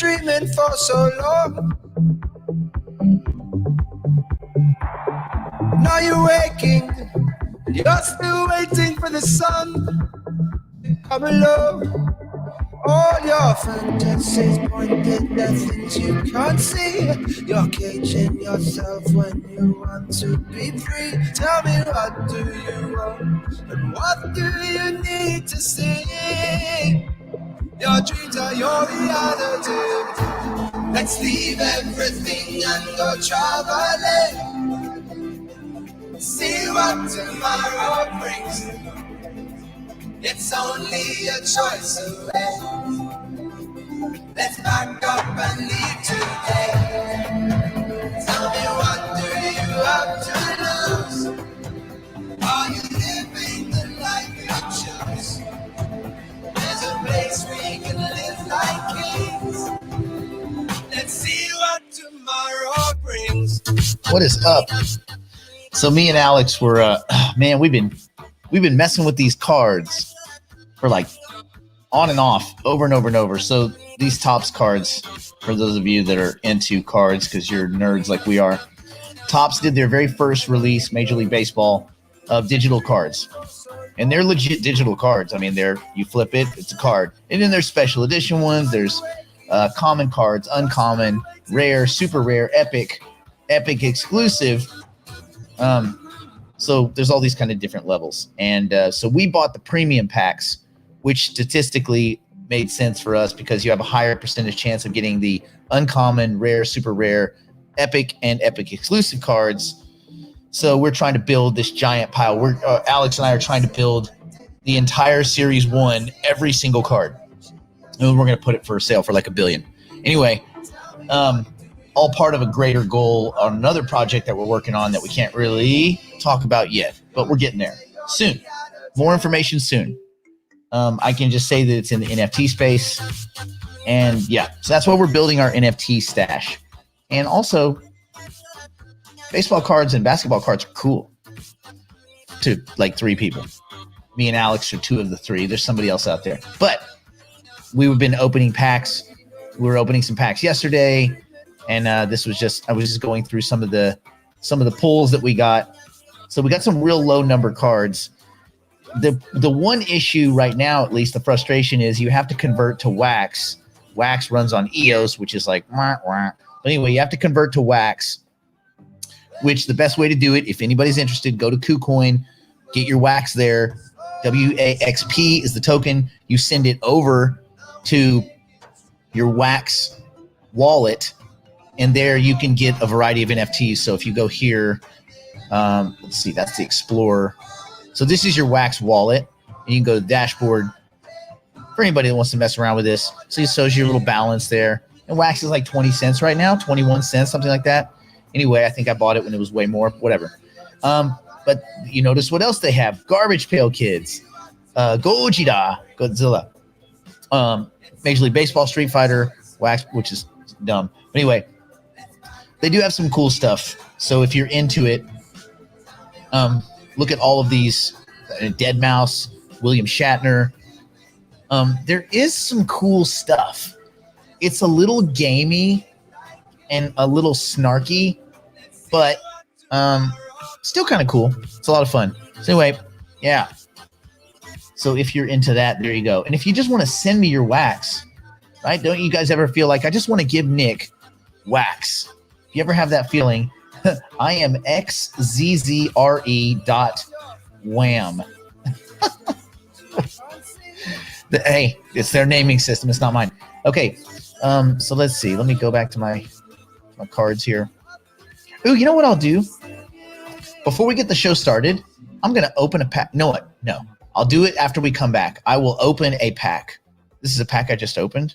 dreaming for so long. Now you're waking, and you're still waiting for the sun to come along. All your fantasies pointed at things you can't see. You're caging yourself when you want to be free. Tell me, what do you want, and what do you need to see? Your dreams are your reality. Let's leave everything and go traveling. See what tomorrow brings. It's only a choice away. Let's back up and leave today. Tell me, what do you have to lose? Are you living the life you choose? There's a place we can live like kings. Let's see what tomorrow brings. What is up? So me and Alex were, man, we've been messing with these cards for like on and off, over and over and over. So these Topps cards, for those of you that are into cards, because you're nerds like we are, Topps did their very first release, Major League Baseball, of digital cards. And they're legit digital cards. I mean, you flip it, it's a card. And then there's special edition ones. There's common cards, uncommon, rare, super rare, epic exclusive. So there's all these kind of different levels. And so we bought the premium packs, which statistically made sense for us because you have a higher percentage chance of getting the uncommon, rare, super rare, epic, and epic exclusive cards. So we're trying to build this giant pile. Alex and I are trying to build the entire Series 1, every single card. And we're going to put it for sale for like $1 billion. Anyway, all part of a greater goal on another project that we're working on that we can't really talk about yet, but we're getting there soon. More information soon. I can just say that it's in the NFT space. And yeah, so that's why we're building our NFT stash. And also, baseball cards and basketball cards are cool to like 3 people. Me and Alex are 2 of the 3. There's somebody else out there. But we've been opening packs. We were opening some packs yesterday. And I was just going through some of the pulls that we got. So we got some real low number cards. The one issue right now, at least the frustration is you have to convert to Wax. Wax runs on EOS, which is like, wah, wah. But anyway, you have to convert to Wax, which the best way to do it, if anybody's interested, go to KuCoin, get your Wax there. WAXP is the token. You send it over to your Wax wallet, and there you can get a variety of NFTs. So if you go here, let's see, that's the Explorer. So this is your Wax wallet, and you can go to the dashboard for anybody that wants to mess around with this. So it shows you a little balance there. And Wax is like 20 cents right now, 21 cents, something like that. Anyway, I think I bought it when it was way more, whatever. But you notice what else they have? Garbage Pail Kids, Godzilla, Major League Baseball, Street Fighter, Wax, which is dumb. But anyway, they do have some cool stuff. So if you're into it, look at all of these. Dead Mouse, William Shatner. There is some cool stuff. It's a little gamey and a little snarky, but still kind of cool. It's a lot of fun. So anyway, yeah. So if you're into that, there you go. And if you just want to send me your Wax, right? Don't you guys ever feel like I just want to give Nick Wax? If you ever have that feeling, I am XZZRE.wham. Hey, it's their naming system. It's not mine. Okay. So let's see. Let me go back to my cards here. Ooh, you know what I'll do? Before we get the show started, I'm going to open a pack. No, I'll do it after we come back. I will open a pack. This is a pack I just opened.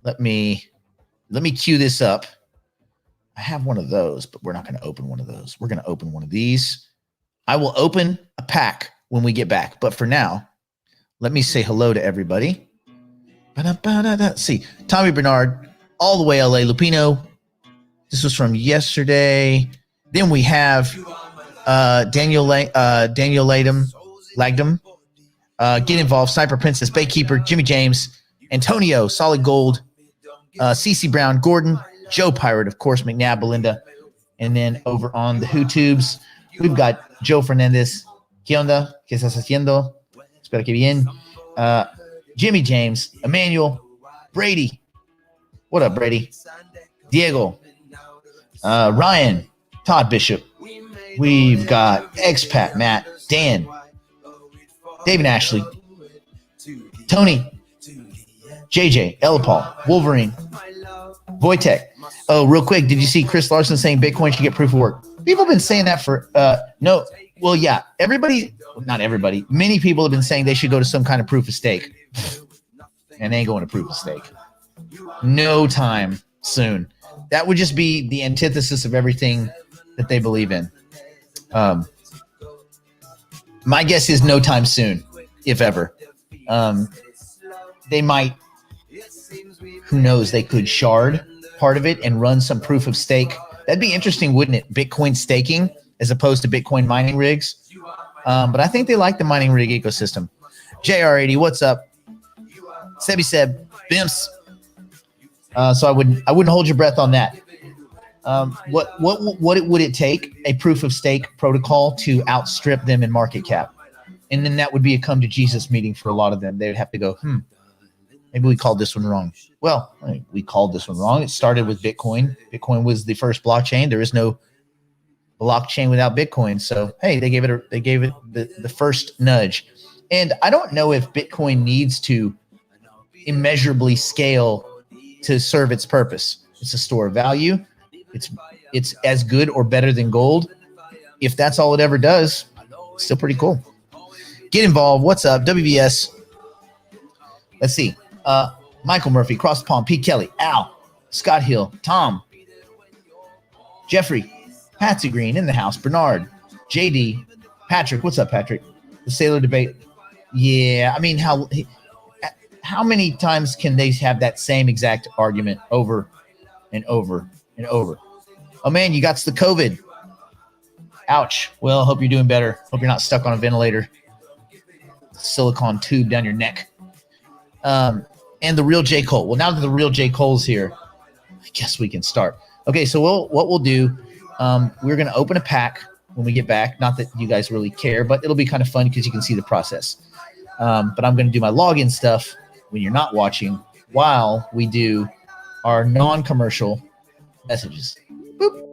Let me cue this up. I have one of those, but we're not going to open one of those. We're going to open one of these. I will open a pack when we get back. But for now, let me say hello to everybody. Let's see. Tommy Bernard, all the way LA. Lupino. This was from yesterday. Then we have Daniel Lagdom. Get Involved, Sniper Princess, Baykeeper, Jimmy James, Antonio, Solid Gold, CC Brown, Gordon, Joe Pirate, of course, McNabb, Belinda. And then over on the YouTubes, we've got Joe Fernandez. ¿Qué onda? ¿Qué estás haciendo? Espero que bien. Jimmy James, Emmanuel, Brady. What up, Brady? Diego, Ryan, Todd Bishop. We've got Expat Matt, Dan, David Ashley, Tony, JJ, Elapal, Wolverine, Wojtek. Oh, real quick, did you see Chris Larson saying Bitcoin should get proof of work? People have been saying that for no. Well, yeah, everybody, not everybody, many people have been saying they should go to some kind of proof of stake. And they ain't going to proof of stake. No time soon. That would just be the antithesis of everything that they believe in. My guess is no time soon, if ever. They might, who knows, they could shard part of it and run some proof of stake. That'd be interesting, wouldn't it? Bitcoin staking as opposed to Bitcoin mining rigs. But I think they like the mining rig ecosystem. JR80, what's up? Sebi Seb, Bimps. So I wouldn't hold your breath on that. What would it take a proof of stake protocol to outstrip them in market cap? And then that would be a come to Jesus meeting for a lot of them. They would have to go, maybe we called this one wrong. Well, we called this one wrong. It started with Bitcoin. Bitcoin was the first blockchain. There is no blockchain without Bitcoin. So, hey, they gave it the first nudge. And I don't know if Bitcoin needs to immeasurably scale to serve its purpose. It's a store of value. It's as good or better than gold. If that's all it ever does, still pretty cool. Get involved. What's up? WBS. Let's see. Michael Murphy, Cross the Pond, Pete Kelly, Al, Scott Hill, Tom, Jeffrey, Patsy Green in the house, Bernard, JD, Patrick. What's up, Patrick? The Sailor debate. Yeah, I mean, how many times can they have that same exact argument over and over and over? Oh, man, you got the COVID. Ouch. Well, hope you're doing better. Hope you're not stuck on a ventilator. Silicone tube down your neck. And the real J. Cole. Well, now that the real J. Cole's here, I guess we can start. Okay, so what we'll do, we're going to open a pack when we get back. Not that you guys really care, but it'll be kind of fun because you can see the process. But I'm going to do my login stuff when you're not watching while we do our non-commercial messages. Boop.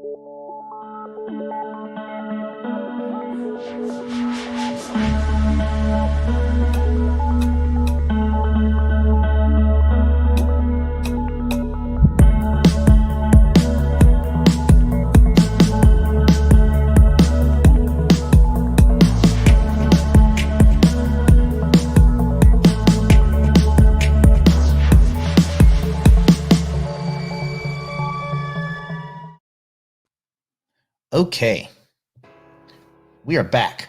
Okay, we are back.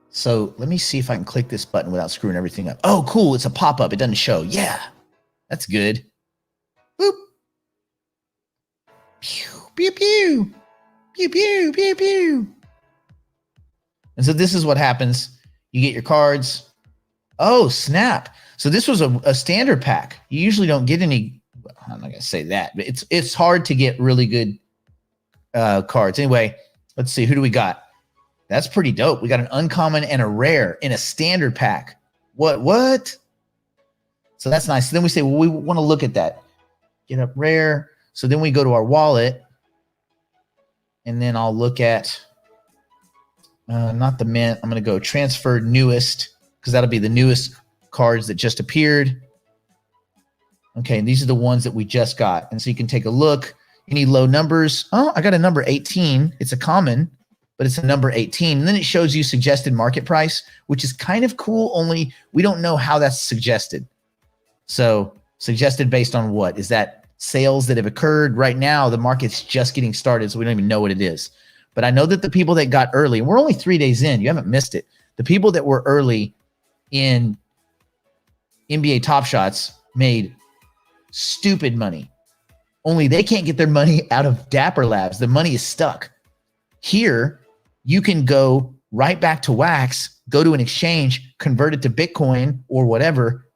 So let me see if I can click this button without screwing everything up. Oh, cool. It's a pop-up. It doesn't show. Yeah, that's good. Boop. Pew, pew, pew. Pew, pew, pew, pew. And so this is what happens. You get your cards. Oh, snap. So this was a standard pack. You usually don't get any. I'm not going to say that, but it's hard to get really good cards. Anyway, let's see. Who do we got? That's pretty dope. We got an uncommon and a rare in a standard pack. What? So that's nice. So then we say, well, we want to look at that. Get up rare. So then we go to our wallet. And then I'll look at, not the mint. I'm going to go transfer newest because that'll be the newest cards that just appeared. Okay, and these are the ones that we just got. And so you can take a look. You need low numbers. Oh, I got a number 18. It's a common, but it's a number 18. And then it shows you suggested market price, which is kind of cool, only we don't know how that's suggested. So suggested based on what? Is that sales that have occurred right now? The market's just getting started, so we don't even know what it is. But I know that the people that got early, and we're only 3 days in, you haven't missed it. The people that were early in NBA Top Shots made stupid money. Only they can't get their money out of Dapper Labs. The money is stuck. Here, you can go right back to Wax, go to an exchange, convert it to Bitcoin or whatever,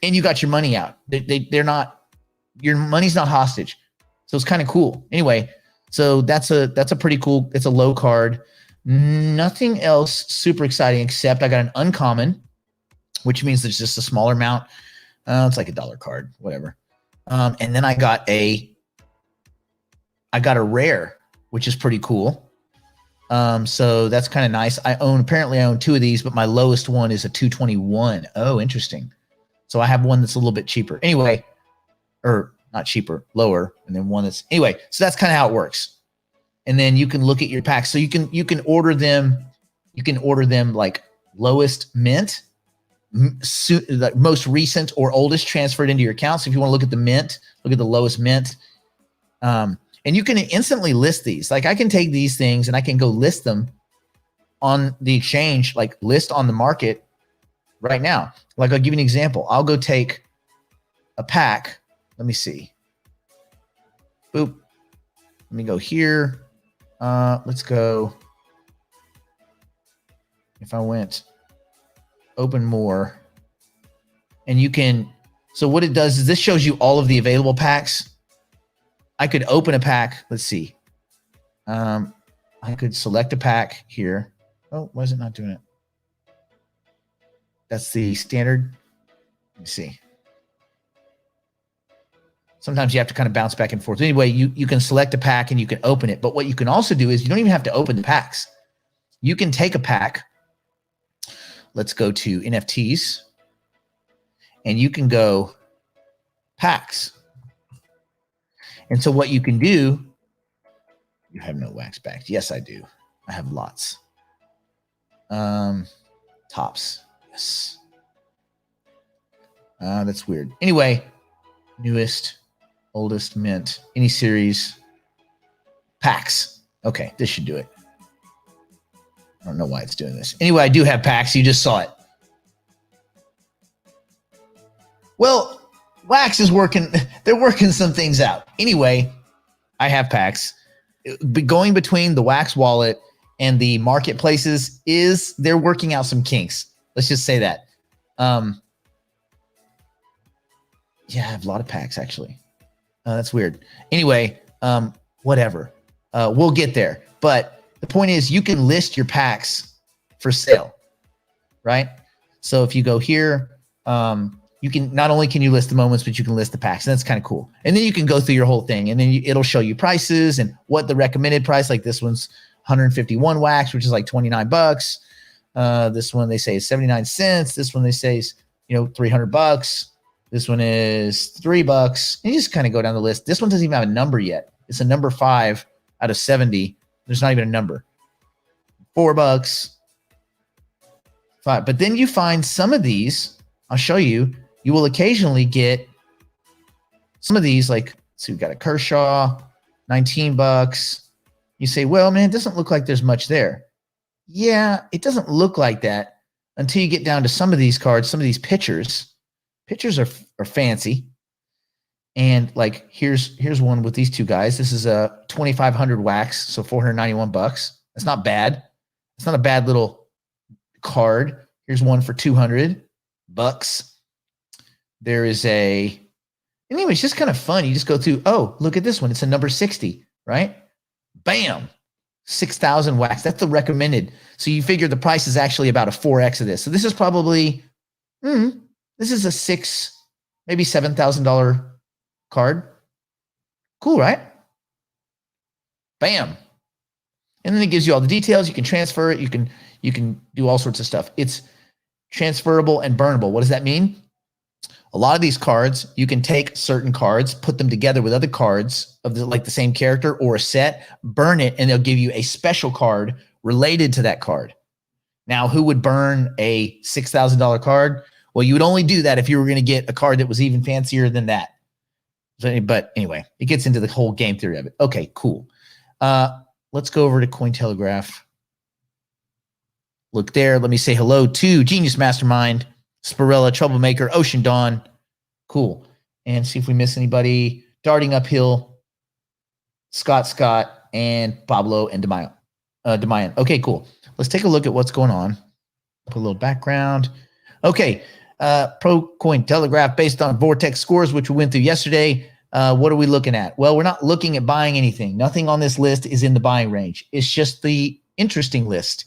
and you got your money out. They're not your money's not hostage. So it's kind of cool. Anyway, so that's a pretty cool, it's a low card. Nothing else super exciting except I got an uncommon, which means there's just a smaller amount. It's like $1 card, whatever. And then I got a rare, which is pretty cool. So that's kind of nice. Apparently I own 2 of these, but my lowest one is a 221. Oh, interesting. So I have one that's a little bit cheaper. Anyway, or not cheaper, lower, and then one that's anyway. So that's kind of how it works. And then you can look at your packs. So you can order them. You can order them like lowest mint, like most recent or oldest transferred into your account. So if you want to look at the mint, look at the lowest mint. And you can instantly list these. Like I can take these things and I can go list them on the exchange, like list on the market right now. Like I'll give you an example. I'll go take a pack. Let me see. Boop. Let me go here. Let's go. If I went open more, and you can, so what it does is this shows you all of the available packs. I could open a pack. Let's see. I could select a pack here. Oh, why is it not doing it? That's the standard. Let me see. Sometimes you have to kind of bounce back and forth. Anyway, you can select a pack and you can open it. But what you can also do is you don't even have to open the packs. You can take a pack. Let's go to NFTs. And you can go packs. And so what you can do, you have no wax backs. Yes, I do. I have lots. Tops. Yes. That's weird. Anyway, newest, oldest mint, any series, packs. Okay, this should do it. I don't know why it's doing this. Anyway, I do have packs. You just saw it. Well, Wax is working. They're working some things out. Anyway, I have packs. Going between the Wax wallet and the marketplaces they're working out some kinks. Let's just say that. Yeah, I have a lot of packs actually. That's weird. Anyway, whatever. We'll get there. But the point is you can list your packs for sale, right? So if you go here, you can not only can you list the moments, but you can list the packs. And that's kind of cool. And then you can go through your whole thing and then it'll show you prices and what the recommended price, like this one's 151 wax, which is like $29. This one they say is 79 cents. This one they say is, $300. This one is $3. And you just kind of go down the list. This one doesn't even have a number yet. It's a number 5 out of 70. There's not even a number. $4. 5. But then you find some of these, I'll show you, you will occasionally get some of these, like, so we've got a Kershaw, $19. You say, well, man, it doesn't look like there's much there. Yeah, it doesn't look like that until you get down to some of these cards, some of these pictures. Pictures are fancy. And like, here's one with these two guys. This is a 2,500 wax, so $491. That's not bad. It's not a bad little card. Here's one for $200. There is anyway, it's just kind of fun. You just go through, oh, look at this one. It's a number 60, right? Bam. 6,000 wax. That's the recommended. So you figure the price is actually about a 4x of this. So this is probably, this is a maybe $7,000 card. Cool, right? Bam. And then it gives you all the details. You can transfer it. You can do all sorts of stuff. It's transferable and burnable. What does that mean? A lot of these cards, you can take certain cards, put them together with other cards of the same character or a set, burn it, and they'll give you a special card related to that card. Now, who would burn a $6,000 card? Well, you would only do that if you were going to get a card that was even fancier than that. So, but anyway, it gets into the whole game theory of it. Okay, cool. Let's go over to Cointelegraph. Look there. Let me say hello to Genius Mastermind, Spirella, Troublemaker, Ocean Dawn. Cool. And see if we miss anybody. Darting Uphill, Scott, and Pablo and Demayan. Okay, cool. Let's take a look at what's going on. Put a little background. Okay. Pro Cointelegraph based on Vortex scores, which we went through yesterday. What are we looking at? Well, we're not looking at buying anything. Nothing on this list is in the buying range. It's just the interesting list.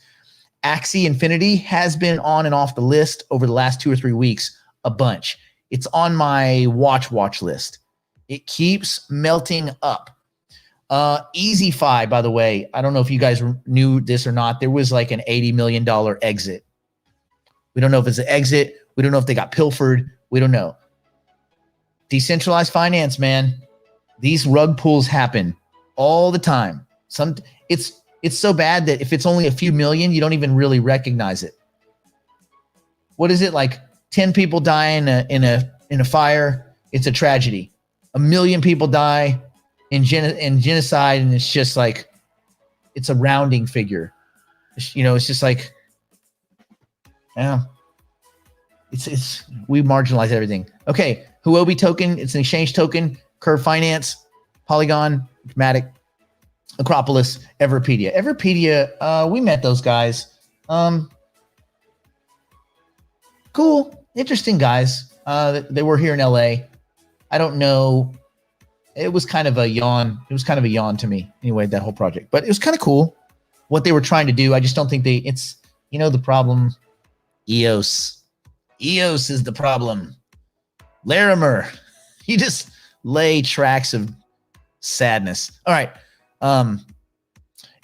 Axie Infinity has been on and off the list over the last 2 or 3 weeks a bunch. It's on my watch list. It keeps melting up. EasyFi, by the way, I don't know if you guys knew this or not. There was like an $80 million exit. We don't know if it's an exit. We don't know if they got pilfered. We don't know. Decentralized finance, man. These rug pulls happen all the time. It's so bad that if it's only a few million, you don't even really recognize it. What is it, like 10 people die in a fire? It's a tragedy. 1 million people die in genocide, and it's just like, it's a rounding figure. It's just like, yeah. It's we marginalize everything. Okay, Huobi token, it's an exchange token. Curve Finance, Polygon, Matic, Acropolis, Everpedia. Everpedia, we met those guys. Cool, interesting guys. They were here in LA. I don't know. It was kind of a yawn. It was kind of a yawn to me. Anyway, that whole project, but it was kind of cool what they were trying to do. I just don't think it's the problem. EOS is the problem. Larimer, you just lay tracks of sadness. All right.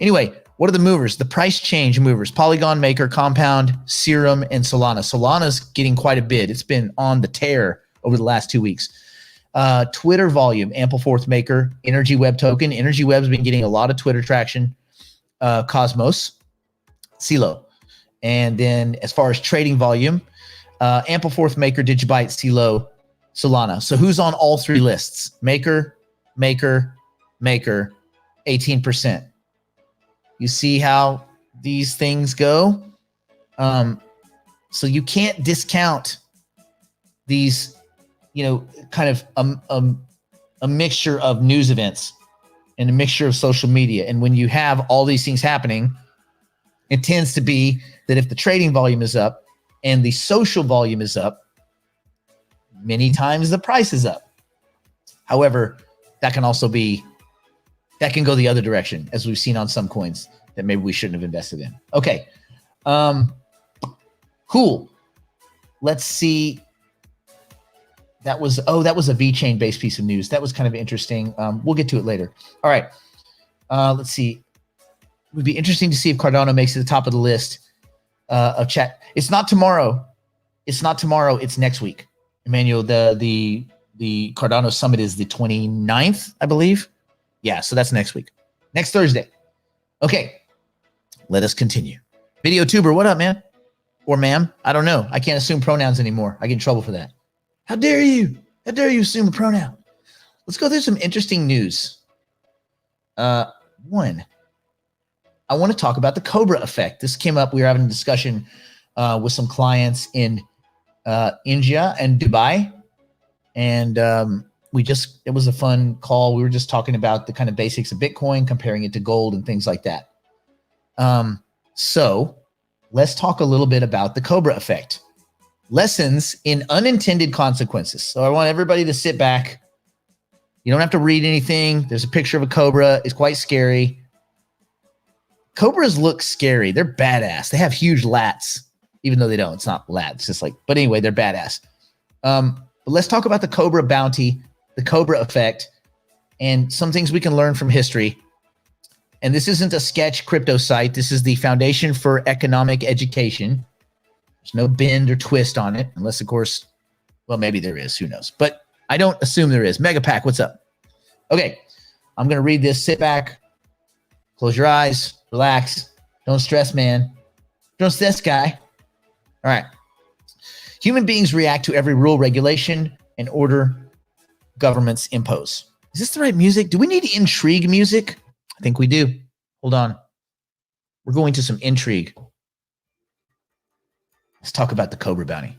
Anyway, what are the movers? The price change movers: Polygon, Maker, Compound, Serum, and Solana. Solana's getting quite a bid. It's been on the tear over the last 2 weeks. Twitter volume: Ampleforth, Maker, Energy Web token. Energy Web's been getting a lot of Twitter traction. Cosmos, CeeLo. And then as far as trading volume, Ampleforth, Maker, Digibyte, CeeLo, Solana. So who's on all three lists? Maker, 18%. You see how these things go? So you can't discount these, kind of a mixture of news events and a mixture of social media. And when you have all these things happening, it tends to be that if the trading volume is up and the social volume is up, many times the price is up. However, that can go the other direction, as we've seen on some coins that maybe we shouldn't have invested in. Okay. Cool. Let's see. That was a VeChain based piece of news. That was kind of interesting. We'll get to it later. All right. Let's see. It would be interesting to see if Cardano makes it to the top of the list of chat. It's not tomorrow. It's next week. Emmanuel, the Cardano Summit is the 29th, I believe. Yeah, so that's next week. Next Thursday. Okay, let us continue. Video tuber, what up, man? Or ma'am? I don't know. I can't assume pronouns anymore. I get in trouble for that. How dare you? How dare you assume a pronoun? Let's go through some interesting news. One, I want to talk about the Cobra effect. This came up. We were having a discussion with some clients in India and Dubai. And it was a fun call. We were just talking about the kind of basics of Bitcoin, comparing it to gold and things like that. So let's talk a little bit about the Cobra effect. Lessons in unintended consequences. So I want everybody to sit back. You don't have to read anything. There's a picture of a Cobra. It's quite scary. Cobras look scary. They're badass. They have huge lats, even though they don't. It's not lats. It's just like, but anyway, they're badass. But let's talk about the Cobra Bounty, the Cobra effect, and some things we can learn from history. And this isn't a sketch crypto site. This is the Foundation for Economic Education. There's no bend or twist on it, unless, of course, well, maybe there is. Who knows? But I don't assume there is. Megapack, what's up? Okay, I'm going to read this. Sit back. Close your eyes. Relax. Don't stress, man. Don't stress, guy. All right. Human beings react to every rule, regulation, and order governments impose. Is this the right music? Do we need intrigue music? I think we do. Hold on. We're going to some intrigue. Let's talk about the Cobra Bounty.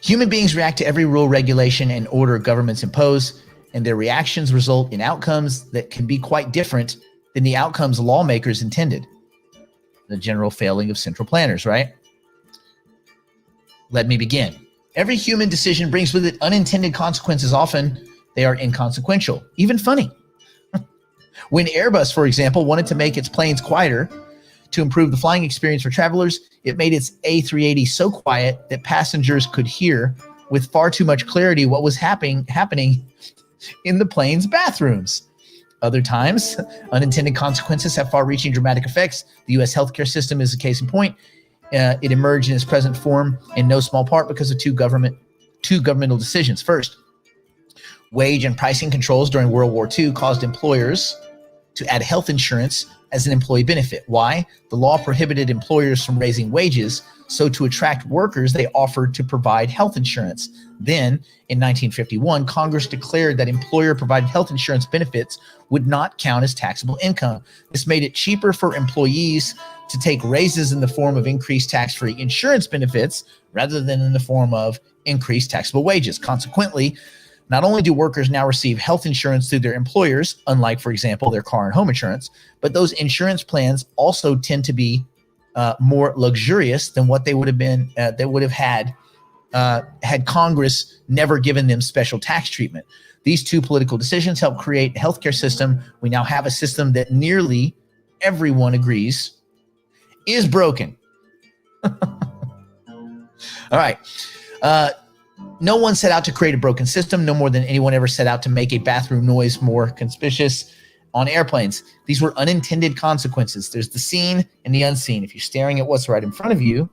Human beings react to every rule, regulation, and order governments impose, and their reactions result in outcomes that can be quite different than the outcomes lawmakers intended. The general failing of central planners, right? Let me begin. Every human decision brings with it unintended consequences, often they are inconsequential, even funny. When Airbus, for example, wanted to make its planes quieter to improve the flying experience for travelers, it made its A380 so quiet that passengers could hear with far too much clarity what was happening in the plane's bathrooms. Other times, unintended consequences have far-reaching dramatic effects. The U.S. healthcare system is a case in point. It emerged in its present form in no small part because of two governmental decisions. First, wage and pricing controls during World War II caused employers to add health insurance as an employee benefit. Why? The law prohibited employers from raising wages, so to attract workers, they offered to provide health insurance. Then, in 1951, Congress declared that employer-provided health insurance benefits would not count as taxable income. This made it cheaper for employees to take raises in the form of increased tax-free insurance benefits rather than in the form of increased taxable wages. Consequently, not only do workers now receive health insurance through their employers, unlike, for example, their car and home insurance, but those insurance plans also tend to be more luxurious than what they would have been, had Congress never given them special tax treatment. These two political decisions helped create a healthcare system. We now have a system that nearly everyone agrees is broken. All right. No one set out to create a broken system, no more than anyone ever set out to make a bathroom noise more conspicuous on airplanes. These were unintended consequences. There's the seen and the unseen. If you're staring at what's right in front of you,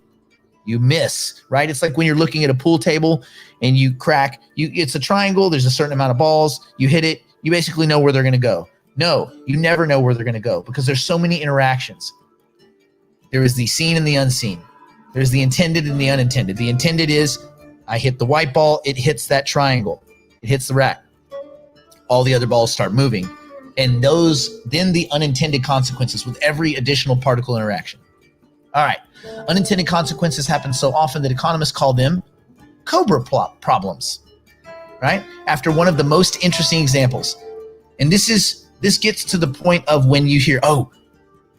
you miss, right? It's like when you're looking at a pool table and you crack, it's a triangle, there's a certain amount of balls, you hit it, you basically know where they're going to go. No, you never know where they're going to go because there's so many interactions. There is the seen and the unseen. There's the intended and the unintended. The intended is I hit the white ball, it hits that triangle, it hits the rack. All the other balls start moving. And then the unintended consequences with every additional particle interaction. All right. Unintended consequences happen so often that economists call them Cobra problems, right? After one of the most interesting examples. And this gets to the point of when you hear, oh,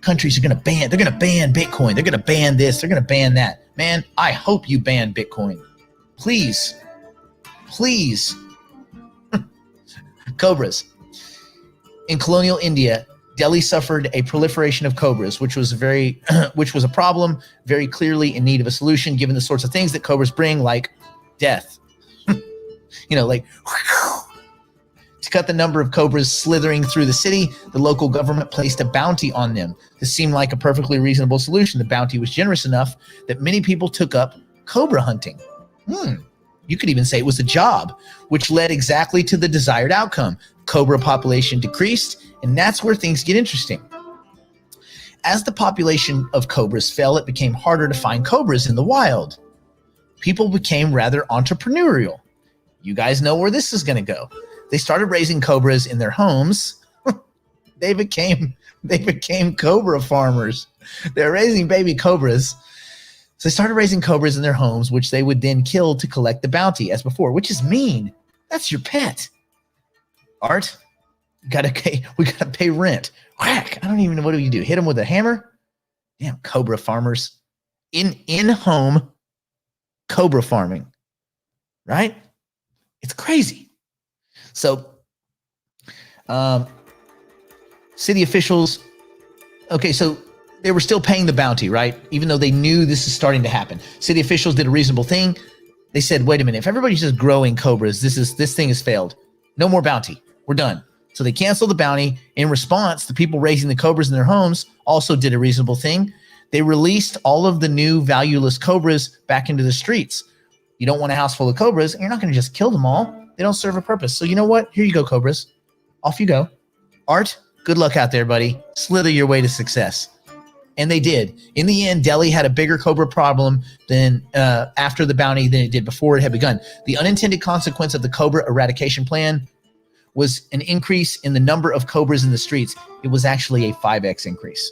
countries are going to ban Bitcoin. They're going to ban this. They're going to ban that. Man, I hope you ban Bitcoin. Please. Cobras. In colonial India, Delhi suffered a proliferation of cobras, which was a problem very clearly in need of a solution, given the sorts of things that cobras bring, like death. To cut the number of cobras slithering through the city, the local government placed a bounty on them. This seemed like a perfectly reasonable solution. The bounty was generous enough that many people took up cobra hunting. You could even say it was a job, which led exactly to the desired outcome. Cobra population decreased, and that's where things get interesting. As the population of cobras fell, it became harder to find cobras in the wild. People became rather entrepreneurial. You guys know where this is going to go. They started raising cobras in their homes. They became cobra farmers. They're raising baby cobras. So they started raising cobras in their homes, which they would then kill to collect the bounty as before, which is mean. That's your pet. Art, we gotta pay rent. Whack! I don't even know, what do you do? Hit them with a hammer? Damn, cobra farmers. In-home cobra farming, right? It's crazy. So, city officials, okay, so they were still paying the bounty, right? Even though they knew this is starting to happen. City officials did a reasonable thing. They said, wait a minute, if everybody's just growing cobras, this thing has failed. No more bounty. We're done. So they canceled the bounty. In response, the people raising the cobras in their homes also did a reasonable thing. They released all of the new valueless cobras back into the streets. You don't want a house full of cobras, and you're not going to just kill them all. They don't serve a purpose. So you know what? Here you go, cobras. Off you go. Art, good luck out there, buddy. Slither your way to success. And they did. In the end, Delhi had a bigger cobra problem than after the bounty than it did before it had begun. The unintended consequence of the cobra eradication plan was an increase in the number of cobras in the streets. It was actually a 5x increase.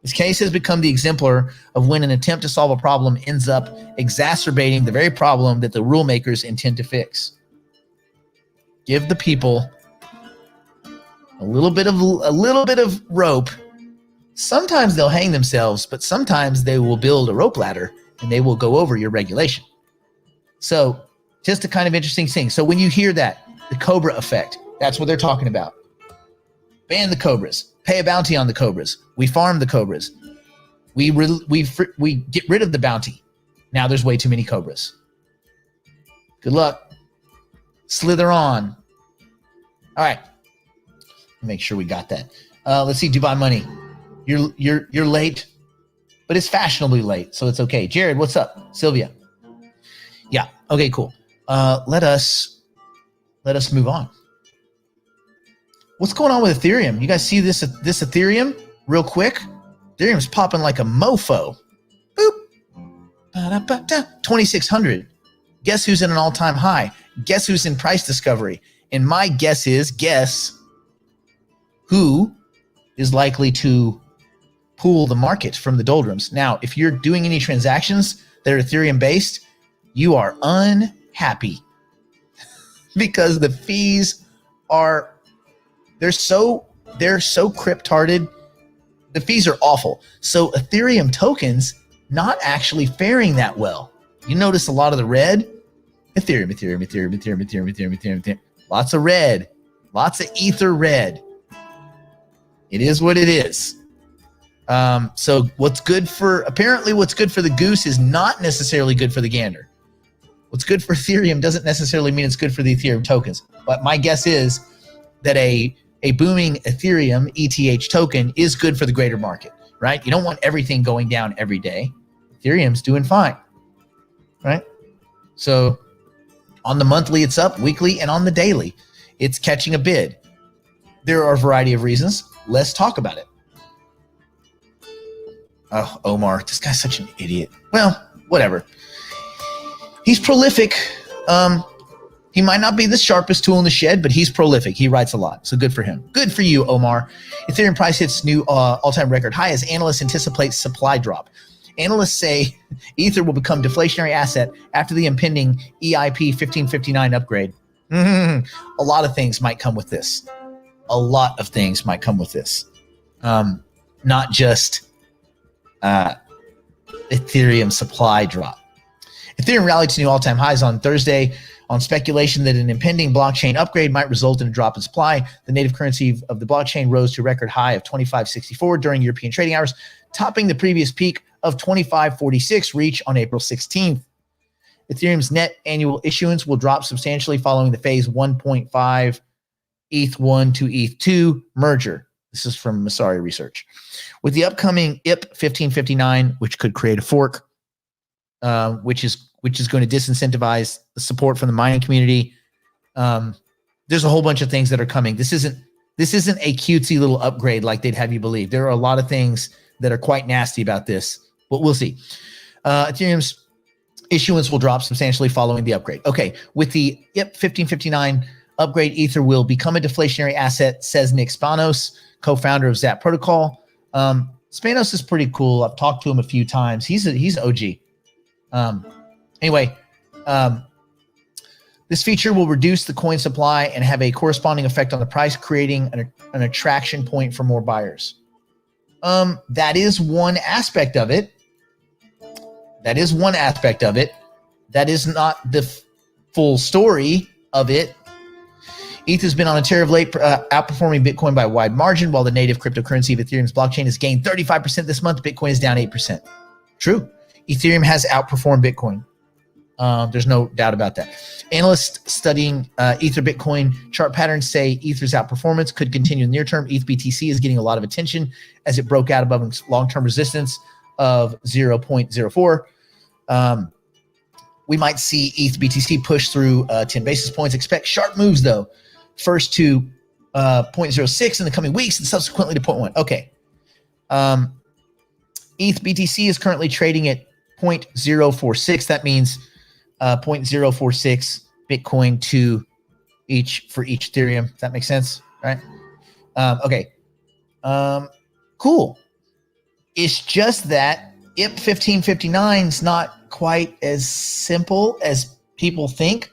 This case has become the exemplar of when an attempt to solve a problem ends up exacerbating the very problem that the rule makers intend to fix. Give the people a little bit of rope. Sometimes they'll hang themselves, but sometimes they will build a rope ladder and they will go over your regulation. So just a kind of interesting thing. So when you hear that, The Cobra effect. That's what they're talking about. Ban the Cobras. Pay a bounty on the Cobras. We farm the Cobras. We get rid of the bounty. Now there's way too many Cobras. Good luck. Slither on. All right. Make sure we got that. Let's see, Dubai Money. You're late, but it's fashionably late, so it's okay. Jared, what's up? Sylvia. Yeah. Okay, cool. Let us move on. What's going on with Ethereum? You guys see this Ethereum real quick? Ethereum's popping like a mofo. Boop. 2,600. Guess who's in an all-time high? Guess who's in price discovery? And my guess is, guess who is likely to pull the market from the doldrums. Now, if you're doing any transactions that are Ethereum based, you are unhappy because the fees are, they're so cryptarded. The fees are awful. So Ethereum tokens not actually faring that well. You notice a lot of the red. Ethereum. Lots of red. Lots of Ether red. It is what it is. So apparently what's good for the goose is not necessarily good for the gander. What's good for Ethereum doesn't necessarily mean it's good for the Ethereum tokens. But my guess is that a booming Ethereum ETH token is good for the greater market, right? You don't want everything going down every day. Ethereum's doing fine, right? So on the monthly, it's up, weekly, and on the daily, it's catching a bid. There are a variety of reasons. Let's talk about it. Oh, Omar, this guy's such an idiot. Well, whatever. He's prolific. He might not be the sharpest tool in the shed, but he's prolific. He writes a lot, so good for him. Good for you, Omar. Ethereum price hits new all-time record high as analysts anticipate supply drop. Analysts say Ether will become deflationary asset after the impending EIP 1559 upgrade. A lot of things might come with this. Not just Ethereum supply drop. Ethereum rallied to new all-time highs on Thursday on speculation that an impending blockchain upgrade might result in a drop in supply. The native currency of the blockchain rose to a record high of 25.64 during European trading hours, topping the previous peak of 25.46 reached on April 16th. Ethereum's net annual issuance will drop substantially following the phase 1.5 ETH1 to ETH2 merger. This is from Masari Research. With the upcoming EIP 1559, which could create a fork, which is going to disincentivize the support from the mining community. There's a whole bunch of things that are coming. This isn't a cutesy little upgrade like they'd have you believe. There are a lot of things that are quite nasty about this, but we'll see. Ethereum's issuance will drop substantially following the upgrade. Okay, with the EIP 1559 upgrade, Ether will become a deflationary asset, says Nick Spanos, co-founder of Zap Protocol. Spanos is pretty cool. I've talked to him a few times. He's OG. Anyway, this feature will reduce the coin supply and have a corresponding effect on the price, creating an attraction point for more buyers. That is one aspect of it. That is not the full story of it. ETH has been on a tear of late, outperforming Bitcoin by a wide margin, while the native cryptocurrency of Ethereum's blockchain has gained 35% this month. Bitcoin is down 8%. True. Ethereum has outperformed Bitcoin. There's no doubt about that. Analysts studying Ether Bitcoin chart patterns say Ether's outperformance could continue in the near term. ETH BTC is getting a lot of attention as it broke out above its long-term resistance of 0.04. We might see ETH BTC push through 10 basis points. Expect sharp moves, though. First to 0.06 in the coming weeks and subsequently to 0.1. Okay. ETH BTC is currently trading at 0.046. That means 0.046 Bitcoin to for each Ethereum. Does that make sense? Right? Okay. Cool. It's just that EIP 1559 is not quite as simple as people think.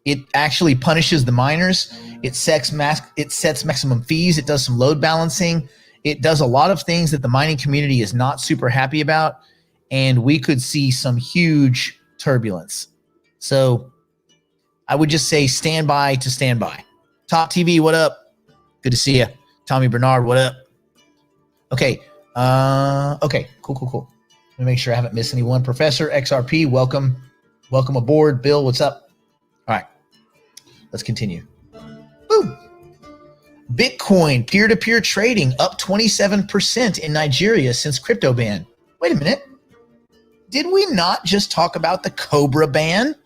It actually punishes the miners. It sets maximum fees. It does some load balancing. It does a lot of things that the mining community is not super happy about, and we could see some huge turbulence. So I would just say stand by to stand by. Top TV, what up? Good to see you. Tommy Bernard, what up? Okay. Okay. Cool. Let me make sure I haven't missed anyone. Professor XRP, welcome. Welcome aboard. Bill, what's up? All right. Let's continue. Woo. Bitcoin peer-to-peer trading up 27% in Nigeria since crypto ban. Wait a minute. Did we not just talk about the Cobra ban?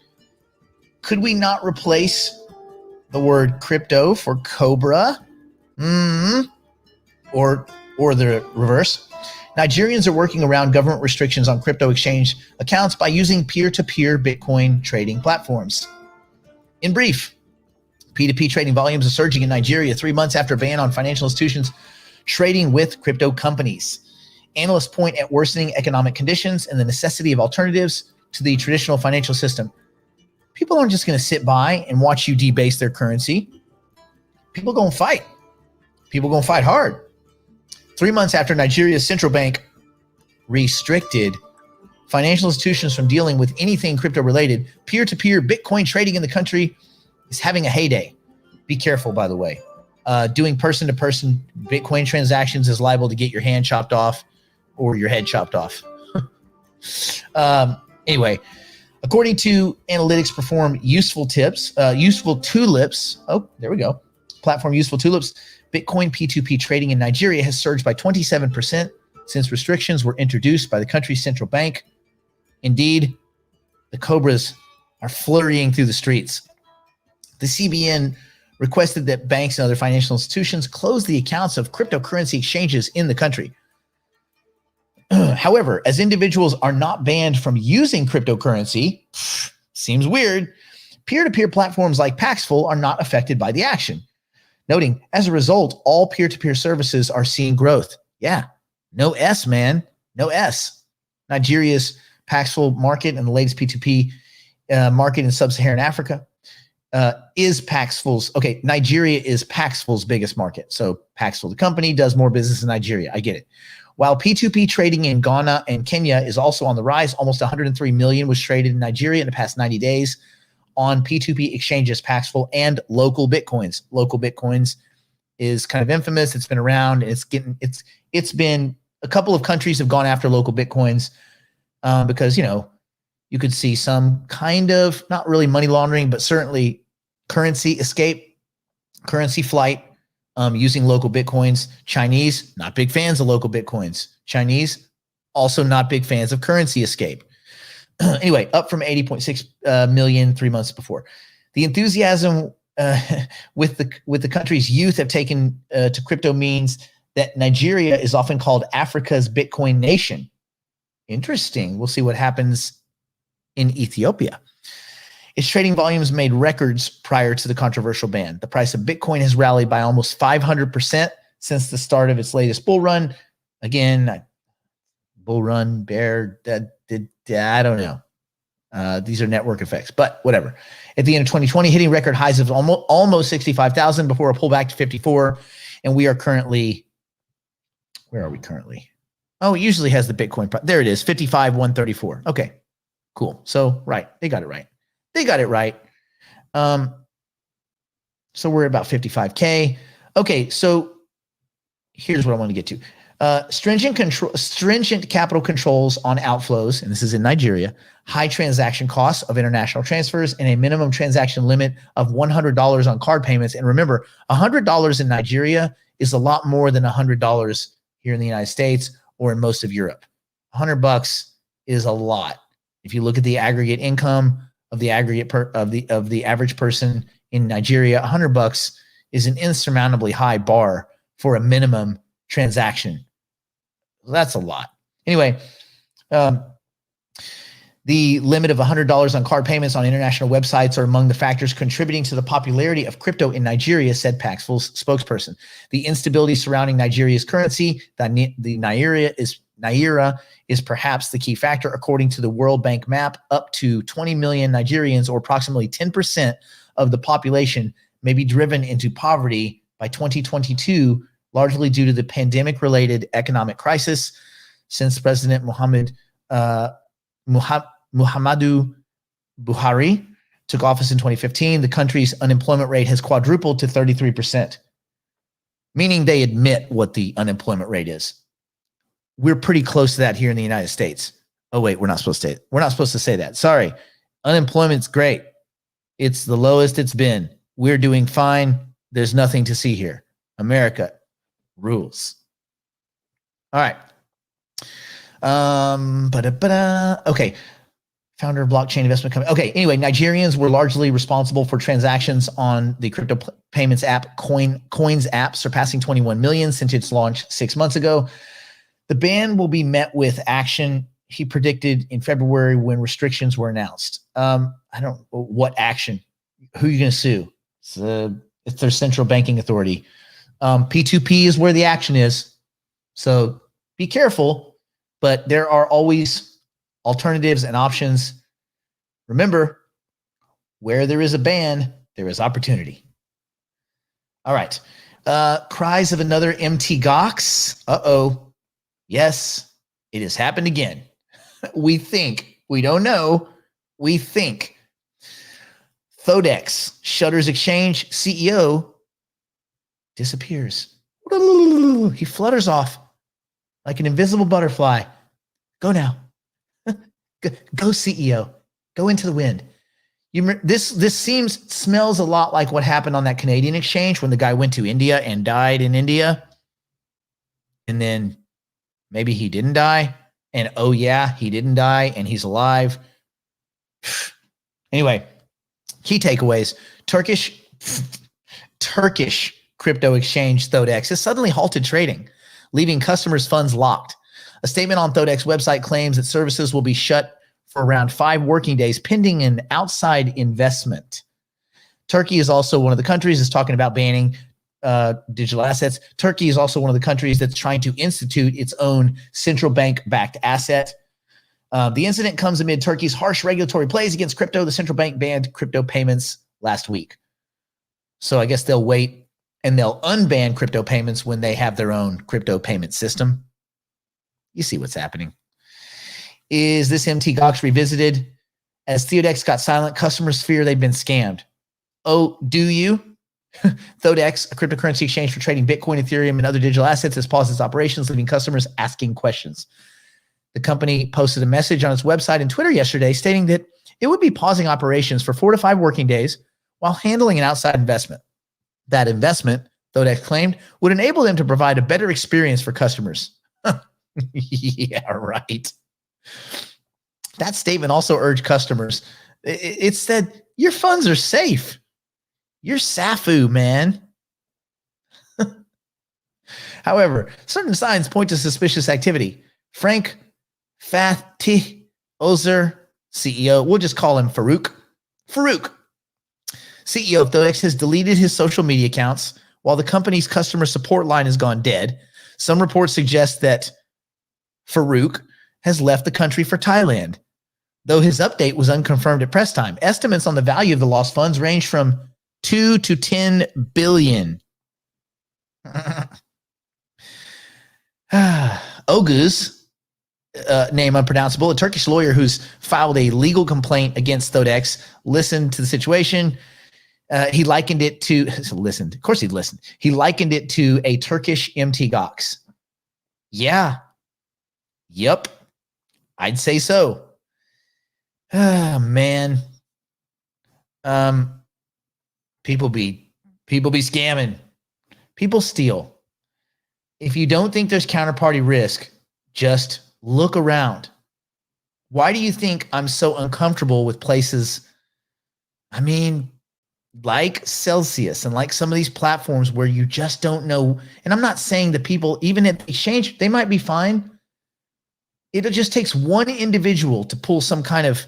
Could we not replace the word crypto for Cobra? Or the reverse? Nigerians are working around government restrictions on crypto exchange accounts by using peer-to-peer Bitcoin trading platforms. In brief, P2P trading volumes are surging in Nigeria 3 months after a ban on financial institutions trading with crypto companies. Analysts point at worsening economic conditions and the necessity of alternatives to the traditional financial system. People aren't just going to sit by and watch you debase their currency. People going to fight. People going to fight hard. 3 months after Nigeria's central bank restricted financial institutions from dealing with anything crypto-related, peer-to-peer Bitcoin trading in the country is having a heyday. Be careful, by the way. Doing person-to-person Bitcoin transactions is liable to get your hand chopped off or your head chopped off. Anyway, according to analytics performed Useful Tulips. Oh, there we go. Platform Useful Tulips. Bitcoin P2P trading in Nigeria has surged by 27% since restrictions were introduced by the country's central bank. Indeed, the Cobras are flurrying through the streets. The CBN requested that banks and other financial institutions close the accounts of cryptocurrency exchanges in the country. However, as individuals are not banned from using cryptocurrency, seems weird, peer-to-peer platforms like Paxful are not affected by the action. Noting, as a result, all peer-to-peer services are seeing growth. Yeah, no S, man, no S. Nigeria's Paxful market and the latest P2P market in sub-Saharan Africa is Paxful's. Okay, Nigeria is Paxful's biggest market. So Paxful, the company, does more business in Nigeria. I get it. While P2P trading in Ghana and Kenya is also on the rise, almost 103 million was traded in Nigeria in the past 90 days on P2P exchanges, Paxful, and local Bitcoins. Local Bitcoins is kind of infamous. It's been around. It's been a couple of countries have gone after local Bitcoins because, you know, you could see some kind of, not really money laundering, but certainly currency escape, currency flight using local Bitcoins. Chinese, not big fans of local Bitcoins. Chinese, also not big fans of currency escape. Anyway, up from 80.6 million 3 months before. The enthusiasm with the country's youth have taken to crypto means that Nigeria is often called Africa's Bitcoin nation. Interesting. We'll see what happens in Ethiopia. Its trading volumes made records prior to the controversial ban. The price of Bitcoin has rallied by almost 500% since the start of its latest bull run. Again, bull run, bear, I don't know. These are network effects, but whatever. At the end of 2020, hitting record highs of almost 65,000 before a pullback to 54. And we are currently, where are we currently? Oh, it usually has the Bitcoin price. There it is, 55,134. Okay, cool. So, right, they got it right. They got it right. So we're about 55K. Okay, so here's what I want to get to. Stringent capital controls on outflows, and this is in Nigeria, high transaction costs of international transfers, and a minimum transaction limit of $100 on card payments. And remember, $100 in Nigeria is a lot more than $100 here in the United States or in most of Europe. $100 is a lot. If you look at the aggregate income of the average person in Nigeria, $100 is an insurmountably high bar for a minimum transaction. That's a lot. Anyway, the limit of $100 on card payments on international websites are among the factors contributing to the popularity of crypto in Nigeria, said Paxful's spokesperson. The instability surrounding Nigeria's currency, the Naira, is perhaps the key factor. According to the World Bank map, up to 20 million Nigerians, or approximately 10% of the population, may be driven into poverty by 2022, largely due to the pandemic-related economic crisis. Since President Muhammadu Buhari took office in 2015, the country's unemployment rate has quadrupled to 33%, meaning they admit what the unemployment rate is. We're pretty close to that here in the United States. Oh, wait, we're not supposed to say that. Sorry. Unemployment's great. It's the lowest it's been. We're doing fine. There's nothing to see here. America rules. All right. Okay. Founder of blockchain investment company. Okay. Anyway, Nigerians were largely responsible for transactions on the crypto payments app Coins app, surpassing 21 million since its launch 6 months ago. The ban will be met with action, he predicted in February when restrictions were announced. What action? Who are you going to sue? It's their central banking authority. P2P is where the action is. So be careful, but there are always alternatives and options. Remember, where there is a ban, there is opportunity. All right. Cries of another MT Gox. Uh-oh. Yes, it has happened again. We think. We don't know. We think. Thodex shutters exchange CEO disappears. He flutters off like an invisible butterfly. Go now. Go CEO. Go into the wind. This smells a lot like what happened on that Canadian exchange when the guy went to India and died in India. And then maybe he didn't die. And oh yeah, he didn't die and he's alive. Anyway, key takeaways. Turkish crypto exchange Thodex has suddenly halted trading, leaving customers' funds locked. A statement on Thodex website claims that services will be shut for around 5 working days, pending an outside investment. Turkey is also one of the countries that's talking about banning digital assets. Turkey is also one of the countries that's trying to institute its own central bank-backed asset. The incident comes amid Turkey's harsh regulatory plays against crypto. The central bank banned crypto payments last week. So I guess they'll wait and they'll unban crypto payments when they have their own crypto payment system. You see what's happening. Is this MT Gox revisited? As Thodex got silent, customers fear they've been scammed. Oh, do you? Thodex, a cryptocurrency exchange for trading Bitcoin, Ethereum, and other digital assets, has paused its operations, leaving customers asking questions. The company posted a message on its website and Twitter yesterday stating that it would be pausing operations for 4 to 5 working days while handling an outside investment. That investment, Thodex claimed, would enable them to provide a better experience for customers. Yeah, right. That statement also urged customers. It said, your funds are safe. You're SAFU, man. However, certain signs point to suspicious activity. Frank Fatih Ozer, CEO, we'll just call him Farouk. Farouk, CEO of Thodex, has deleted his social media accounts while the company's customer support line has gone dead. Some reports suggest that Farouk has left the country for Thailand, though his update was unconfirmed at press time. Estimates on the value of the lost funds range from 2 to 10 billion. Oguz, name unpronounceable, a Turkish lawyer who's filed a legal complaint against Thodex, listened to the situation. He likened it to, listened, of course he listened. He likened it to a Turkish MT Gox. Yeah. Yep. I'd say so. Man. People be scamming. People steal. If you don't think there's counterparty risk, just look around. Why do you think I'm so uncomfortable with places, I mean, like Celsius and like some of these platforms where you just don't know? And I'm not saying that people, even at the exchange, they might be fine. It just takes one individual to pull some kind of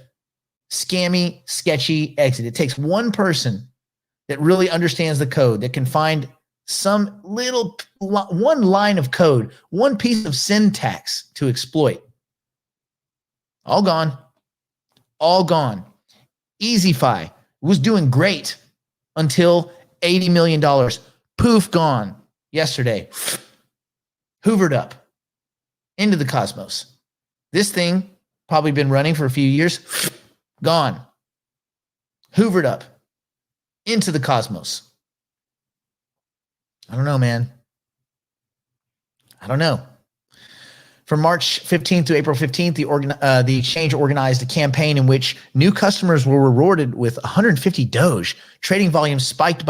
scammy, sketchy exit. It takes one person that really understands the code, that can find some little one line of code, one piece of syntax to exploit. All gone. All gone. EasyFi was doing great until $80 million. Poof, gone yesterday. Hoovered up into the cosmos. This thing probably been running for a few years. Gone. hoovered up into the cosmos. I don't know, man. I don't know. From March 15th to April 15th, the exchange organized a campaign in which new customers were rewarded with 150 Doge. Trading volume spiked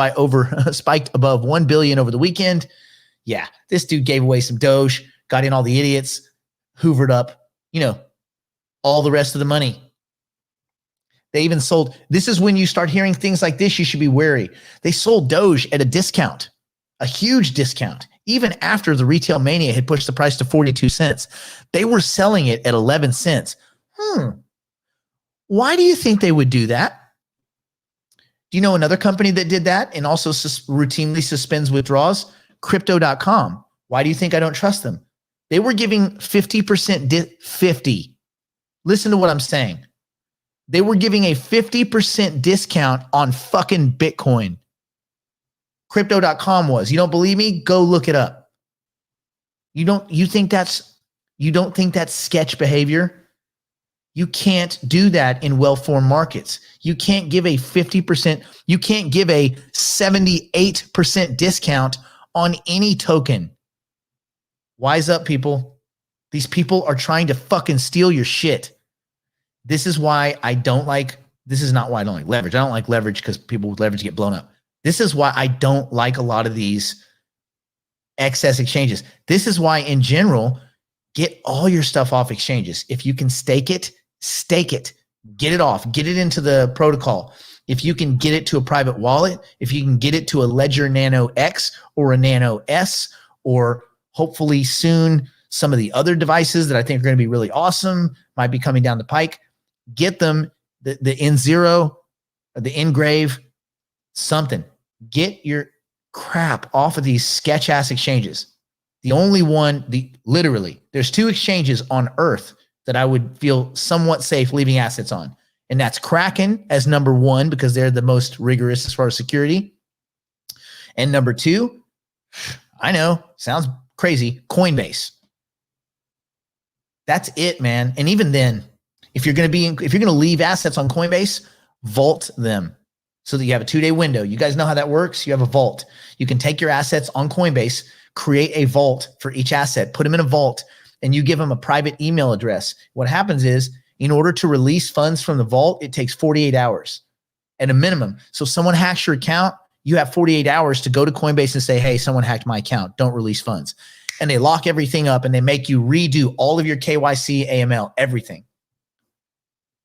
above 1 billion over the weekend. Yeah, this dude gave away some Doge, got in all the idiots, hoovered up, all the rest of the money. They even sold. This is when you start hearing things like this, you should be wary. They sold Doge at a discount, a huge discount. Even after the retail mania had pushed the price to 42 cents, they were selling it at 11 cents. Why do you think they would do that? Do you know another company that did that and also routinely suspends withdrawals? Crypto.com. Why do you think I don't trust them? They were giving 50%, 50. Listen to what I'm saying. They were giving a 50% discount on fucking Bitcoin. Crypto.com was. You don't believe me? Go look it up. You don't think that's sketch behavior? You can't do that in well-formed markets. You can't give a 50%, you can't give a 78% discount on any token. Wise up, people. These people are trying to fucking steal your shit. This is why I don't like, this is not why I don't like leverage. I don't like leverage because people with leverage get blown up. This is why I don't like a lot of these excess exchanges. This is why, in general, get all your stuff off exchanges. If you can stake it, get it off, get it into the protocol. If you can get it to a private wallet, if you can get it to a Ledger Nano X or a Nano S, or hopefully soon some of the other devices that I think are going to be really awesome might be coming down the pike, get them, the N0, the Engrave, something. Get your crap off of these sketch ass exchanges. The only one, literally, there's 2 exchanges on earth that I would feel somewhat safe leaving assets on. And that's Kraken as number 1, because they're the most rigorous as far as security. And number 2, I know, sounds crazy, Coinbase. That's it, man. And even then, if you're going to leave assets on Coinbase, vault them. So that you have a 2-day window. You guys know how that works. You have a vault. You can take your assets on Coinbase, create a vault for each asset, put them in a vault, and you give them a private email address. What happens is, in order to release funds from the vault, it takes 48 hours at a minimum. So someone hacks your account, you have 48 hours to go to Coinbase and say, hey, someone hacked my account. Don't release funds. And they lock everything up and they make you redo all of your KYC, AML, everything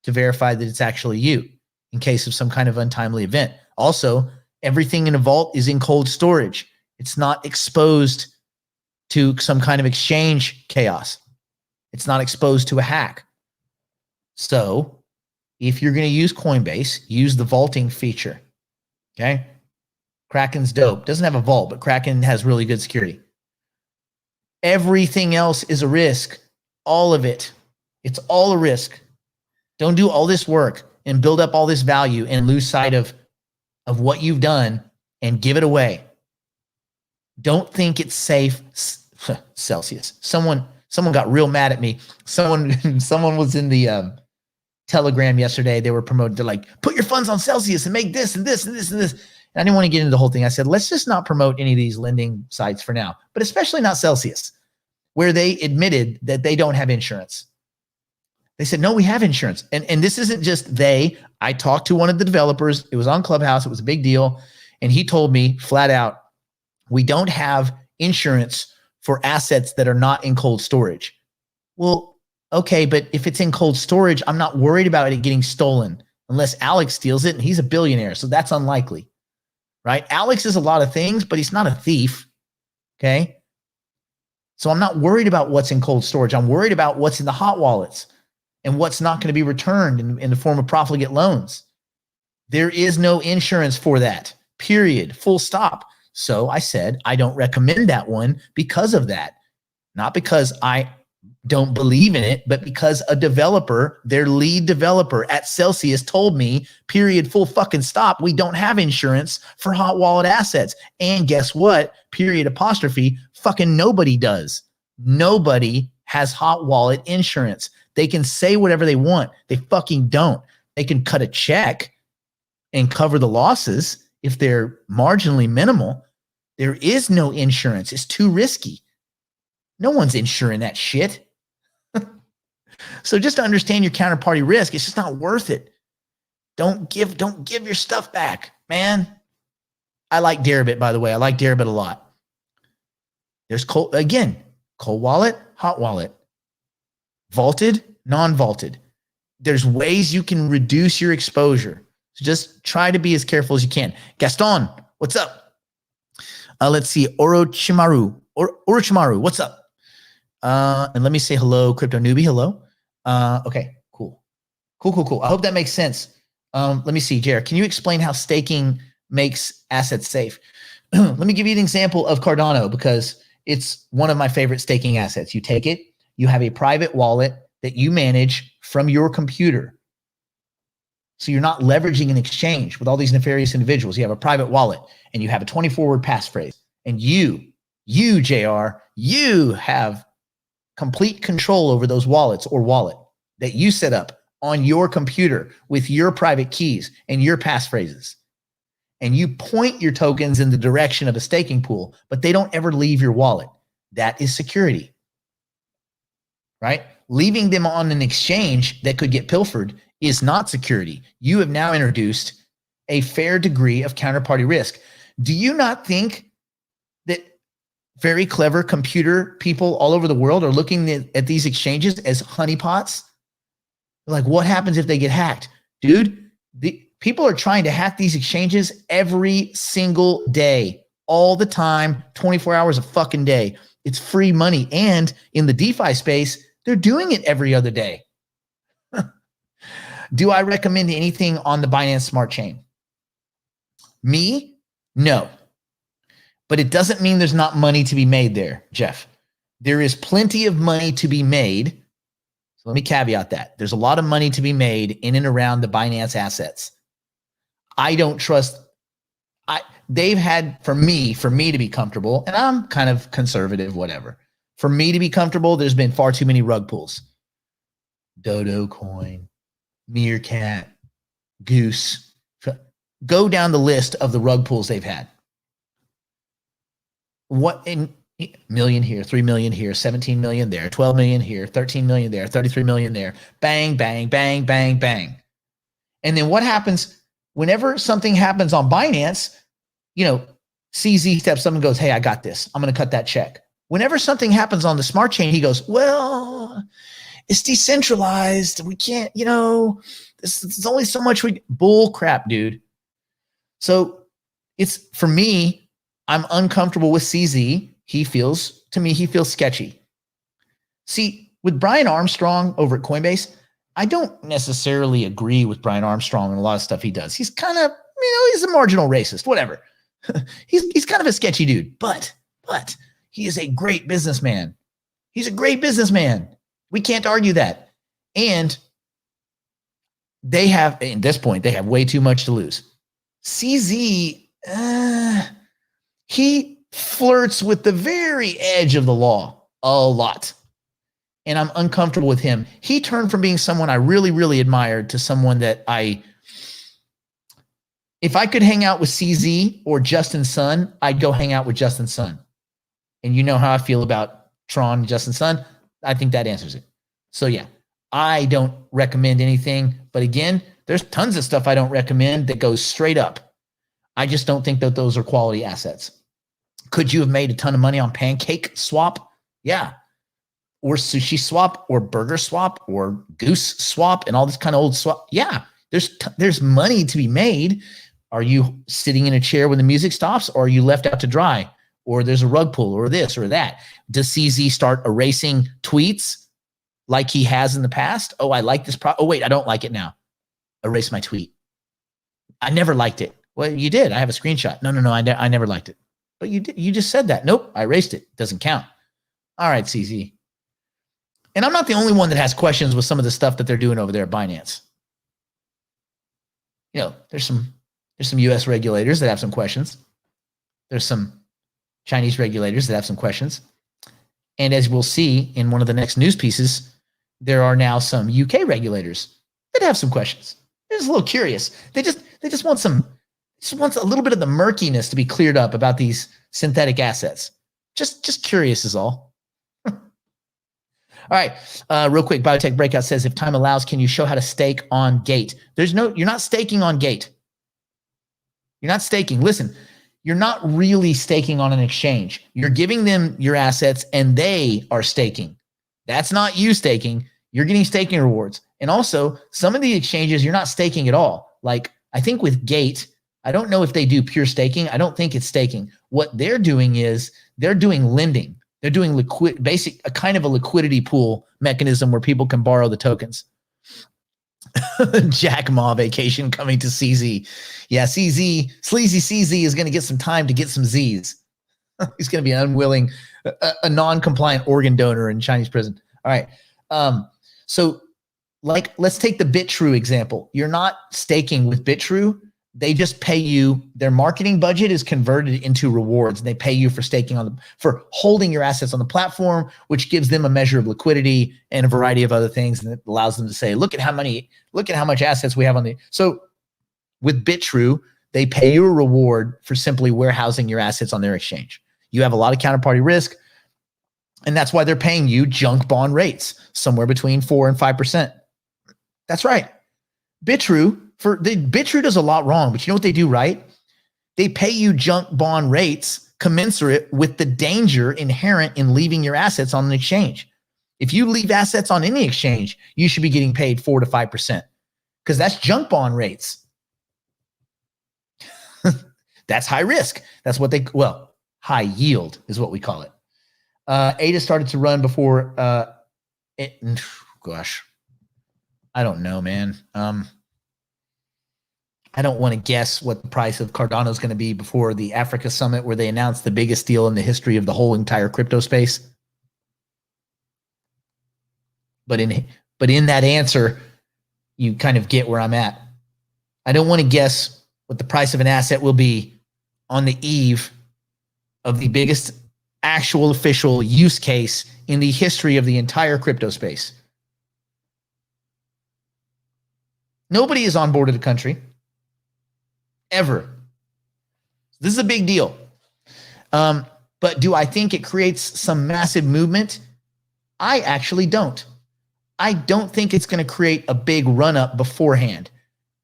to verify that it's actually you, in case of some kind of untimely event. Also, everything in a vault is in cold storage. It's not exposed to some kind of exchange chaos. It's not exposed to a hack. So if you're going to use Coinbase, use the vaulting feature. Okay? Kraken's dope. Doesn't have a vault, but Kraken has really good security. Everything else is a risk. All of it. It's all a risk. Don't do all this work and build up all this value and lose sight of what you've done and give it away. Don't think it's safe. Celsius. Someone got real mad at me. Someone was in the Telegram yesterday. They were promoted. They're like, put your funds on Celsius and make this and this and this and this. And I didn't want to get into the whole thing. I said, let's just not promote any of these lending sites for now, but especially not Celsius, where they admitted that they don't have insurance. They said, no, we have insurance. And this isn't just they. I talked to one of the developers. It was on Clubhouse. It was a big deal. And he told me flat out, we don't have insurance for assets that are not in cold storage. Well, okay, but if it's in cold storage, I'm not worried about it getting stolen unless Alex steals it, and he's a billionaire, so that's unlikely, right? Alex is a lot of things, but he's not a thief, okay? So I'm not worried about what's in cold storage. I'm worried about what's in the hot wallets and what's not going to be returned in the form of profligate loans. There is no insurance for that, period, full stop. So I said, I don't recommend that one because of that. Not because I don't believe in it, but because a developer, their lead developer at Celsius told me, period, full fucking stop, we don't have insurance for hot wallet assets. And guess what? Period, apostrophe, fucking nobody does. Nobody has hot wallet insurance. They can say whatever they want. They fucking don't. They can cut a check and cover the losses if they're marginally minimal. There is no insurance. It's too risky. No one's insuring that shit. So just to understand your counterparty risk, it's just not worth it. Don't give your stuff back, man. I like Deribit, by the way. I like Deribit a lot. There's cold wallet, hot wallet, vaulted, non-vaulted. There's ways you can reduce your exposure. So just try to be as careful as you can. Gaston, what's up? Let's see. Orochimaru, what's up? And let me say hello, Crypto Newbie. Hello. Okay, cool. I hope that makes sense. Let me see, Jared. Can you explain how staking makes assets safe? Let me give you an example of Cardano because it's one of my favorite staking assets. You take it, you have a private wallet that you manage from your computer. So you're not leveraging an exchange with all these nefarious individuals. You have a private wallet and you have a 24-word passphrase. And you, JR, you have complete control over those wallets or wallet that you set up on your computer with your private keys and your passphrases. And you point your tokens in the direction of a staking pool, but they don't ever leave your wallet. That is security, right? Leaving them on an exchange that could get pilfered is not security. You have now introduced a fair degree of counterparty risk. Do you not think that very clever computer people all over the world are looking at these exchanges as honeypots? Like, what happens if they get hacked? Dude, the people are trying to hack these exchanges every single day, all the time, 24 hours a fucking day. It's free money. And in the DeFi space, they're doing it every other day. Do I recommend anything on the Binance Smart Chain? Me? No. But it doesn't mean there's not money to be made there, Jeff. There is plenty of money to be made. So let me caveat that. There's a lot of money to be made in and around the Binance assets. I don't trust. They've had, for me to be comfortable, and I'm kind of conservative, whatever. For me to be comfortable, there's been far too many rug pulls. Dodo Coin, Meerkat, Goose. Go down the list of the rug pulls they've had. What in million here, 3 million here, 17 million there, 12 million here, 13 million there, 33 million there. Bang, bang, bang, bang, bang. And then what happens whenever something happens on Binance? CZ steps up and goes, hey, I got this. I'm going to cut that check. Whenever something happens on the smart chain, he goes, well, it's decentralized. We can't, there's only so much bull crap, dude. So it's, for me, I'm uncomfortable with CZ. He feels sketchy. See, with Brian Armstrong over at Coinbase, I don't necessarily agree with Brian Armstrong and a lot of stuff he does. He's kind of, he's a marginal racist, whatever. he's kind of a sketchy dude, but he is a great businessman. He's a great businessman. We can't argue that. And they have, at this point, they have way too much to lose. CZ, he flirts with the very edge of the law a lot. And I'm uncomfortable with him. He turned from being someone I really, really admired to someone that if I could hang out with CZ or Justin Sun, I'd go hang out with Justin Sun. And you know how I feel about Tron and Justin Sun. I think that answers it. So yeah, I don't recommend anything. But again, there's tons of stuff I don't recommend that goes straight up. I just don't think that those are quality assets. Could you have made a ton of money on Pancake Swap? Yeah. Or Sushi Swap or Burger Swap or Goose Swap and all this kind of old swap. Yeah, there's money to be made. Are you sitting in a chair when the music stops, or are you left out to dry, or there's a rug pull or this or that? Does CZ start erasing tweets like he has in the past? Oh, I like this. Oh, wait, I don't like it now. Erase my tweet. I never liked it. Well, you did. I have a screenshot. No, I never liked it. But you did. You just said that. Nope, I erased it. Doesn't count. All right, CZ. And I'm not the only one that has questions with some of the stuff that they're doing over there at Binance. There's some US regulators that have some questions. There's some Chinese regulators that have some questions. And as we'll see in one of the next news pieces, there are now some UK regulators that have some questions. They're just a little curious. They just want a little bit of the murkiness to be cleared up about these synthetic assets. Just curious is all. All right, real quick, Biotech Breakout says, if time allows, can you show how to stake on Gate? You're not staking on Gate. You're not staking. Listen, you're not really staking on an exchange. You're giving them your assets and they are staking. That's not you staking. You're getting staking rewards. And also, some of the exchanges, you're not staking at all. Like, I think with Gate, I don't know if they do pure staking. I don't think it's staking. What they're doing is they're doing lending. They're doing a kind of a liquidity pool mechanism where people can borrow the tokens. Jack Ma vacation coming to CZ. Yeah, CZ, sleazy CZ is going to get some time to get some Z's. He's going to be an unwilling, a non-compliant organ donor in Chinese prison. All right. So like, let's take the BitTrue example. You're not staking with BitTrue. They just pay you. Their marketing budget is converted into rewards. And they pay you for staking for holding your assets on the platform, which gives them a measure of liquidity and a variety of other things. And it allows them to say, look at how much assets we have on the. So with BitTrue, they pay you a reward for simply warehousing your assets on their exchange. You have a lot of counterparty risk. And that's why they're paying you junk bond rates, somewhere between 4 and 5%. That's right. BitTrue does a lot wrong, but you know what they do right? They pay you junk bond rates commensurate with the danger inherent in leaving your assets on an exchange. If you leave assets on any exchange, you should be getting paid 4 to 5% because that's junk bond rates. That's high risk. That's what high yield is what we call it. ADA started to run before gosh, I don't know, man. I don't want to guess what the price of Cardano is going to be before the Africa Summit, where they announced the biggest deal in the history of the whole entire crypto space. But in that answer, you kind of get where I'm at. I don't want to guess what the price of an asset will be on the eve of the biggest actual official use case in the history of the entire crypto space. Nobody is onboarded a country ever. This is a big deal. But do I think it creates some massive movement? I actually don't. I don't think it's going to create a big run up beforehand.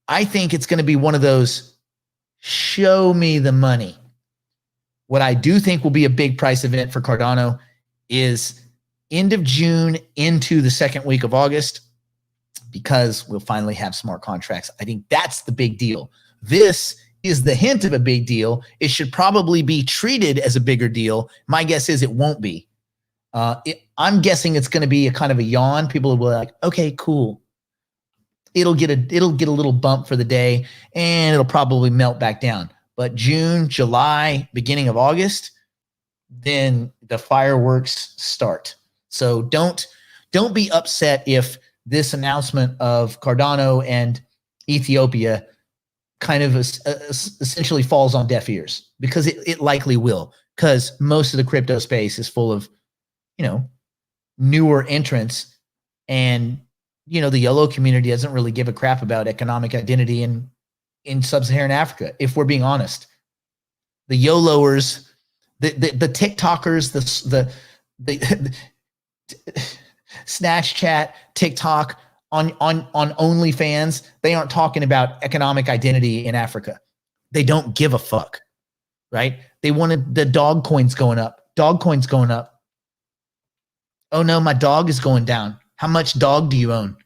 I think it's going to be one of those show me the money. What I do think will be a big price event for Cardano is end of June into the second week of August, because we'll finally have smart contracts. I think that's the big deal. This is the hint of a big deal. It should probably be treated as a bigger deal. My guess is it won't be. I'm guessing it's going to be a kind of a yawn. People will be like, okay, cool. It'll get a little bump for the day and it'll probably melt back down. But June, July, beginning of August, then the fireworks start. So don't be upset if this announcement of Cardano and Ethiopia kind of essentially falls on deaf ears, because it likely will, because most of the crypto space is full of, newer entrants, and, the YOLO community doesn't really give a crap about economic identity in sub-Saharan Africa. If we're being honest, the YOLOers, the TikTokers, the Snatch Chat, TikTok, on OnlyFans, they aren't talking about economic identity in Africa. They don't give a fuck, right? They wanted the dog coins going up. Dog coins going up. Oh no, my dog is going down. How much dog do you own?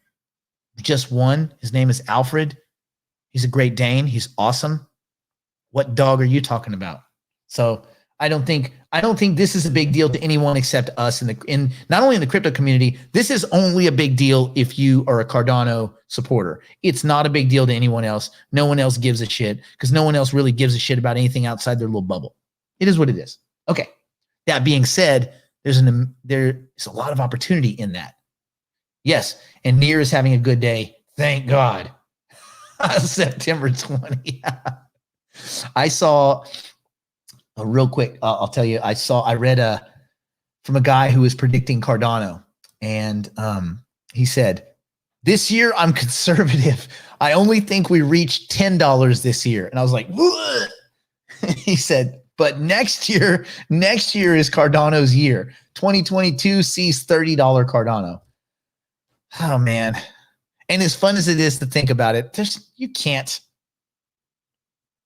Just one. His name is Alfred. He's a Great Dane. He's awesome. What dog are you talking about? So I don't think this is a big deal to anyone except us in not only in the crypto community. This is only a big deal if you are a Cardano supporter. It's not a big deal to anyone else. No one else gives a shit, because no one else really gives a shit about anything outside their little bubble. It is what it is. Okay. That being said, there's a lot of opportunity in that. Yes, and Near is having a good day. Thank God. September 20. I saw real quick. I'll tell you. I read from a guy who was predicting Cardano, and he said, "This year I'm conservative. I only think we reached $10 this year. And I was like, what? He said, but next year is Cardano's year. 2022 sees $30 Cardano. Oh man. And as fun as it is to think about it, you can't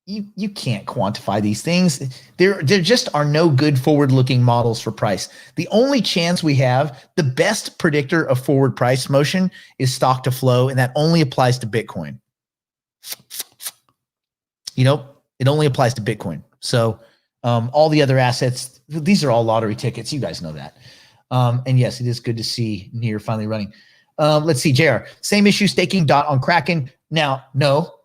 quantify these things. There just are no good forward-looking models for price. The only chance we have, the best predictor of forward price motion is stock to flow, and that only applies to Bitcoin. You know, it only applies to Bitcoin. So all the other assets, these are all lottery tickets. You guys know that. And yes, it is good to see Near finally running. Let's see, JR. Same issue, staking DOT on Kraken. Now, no.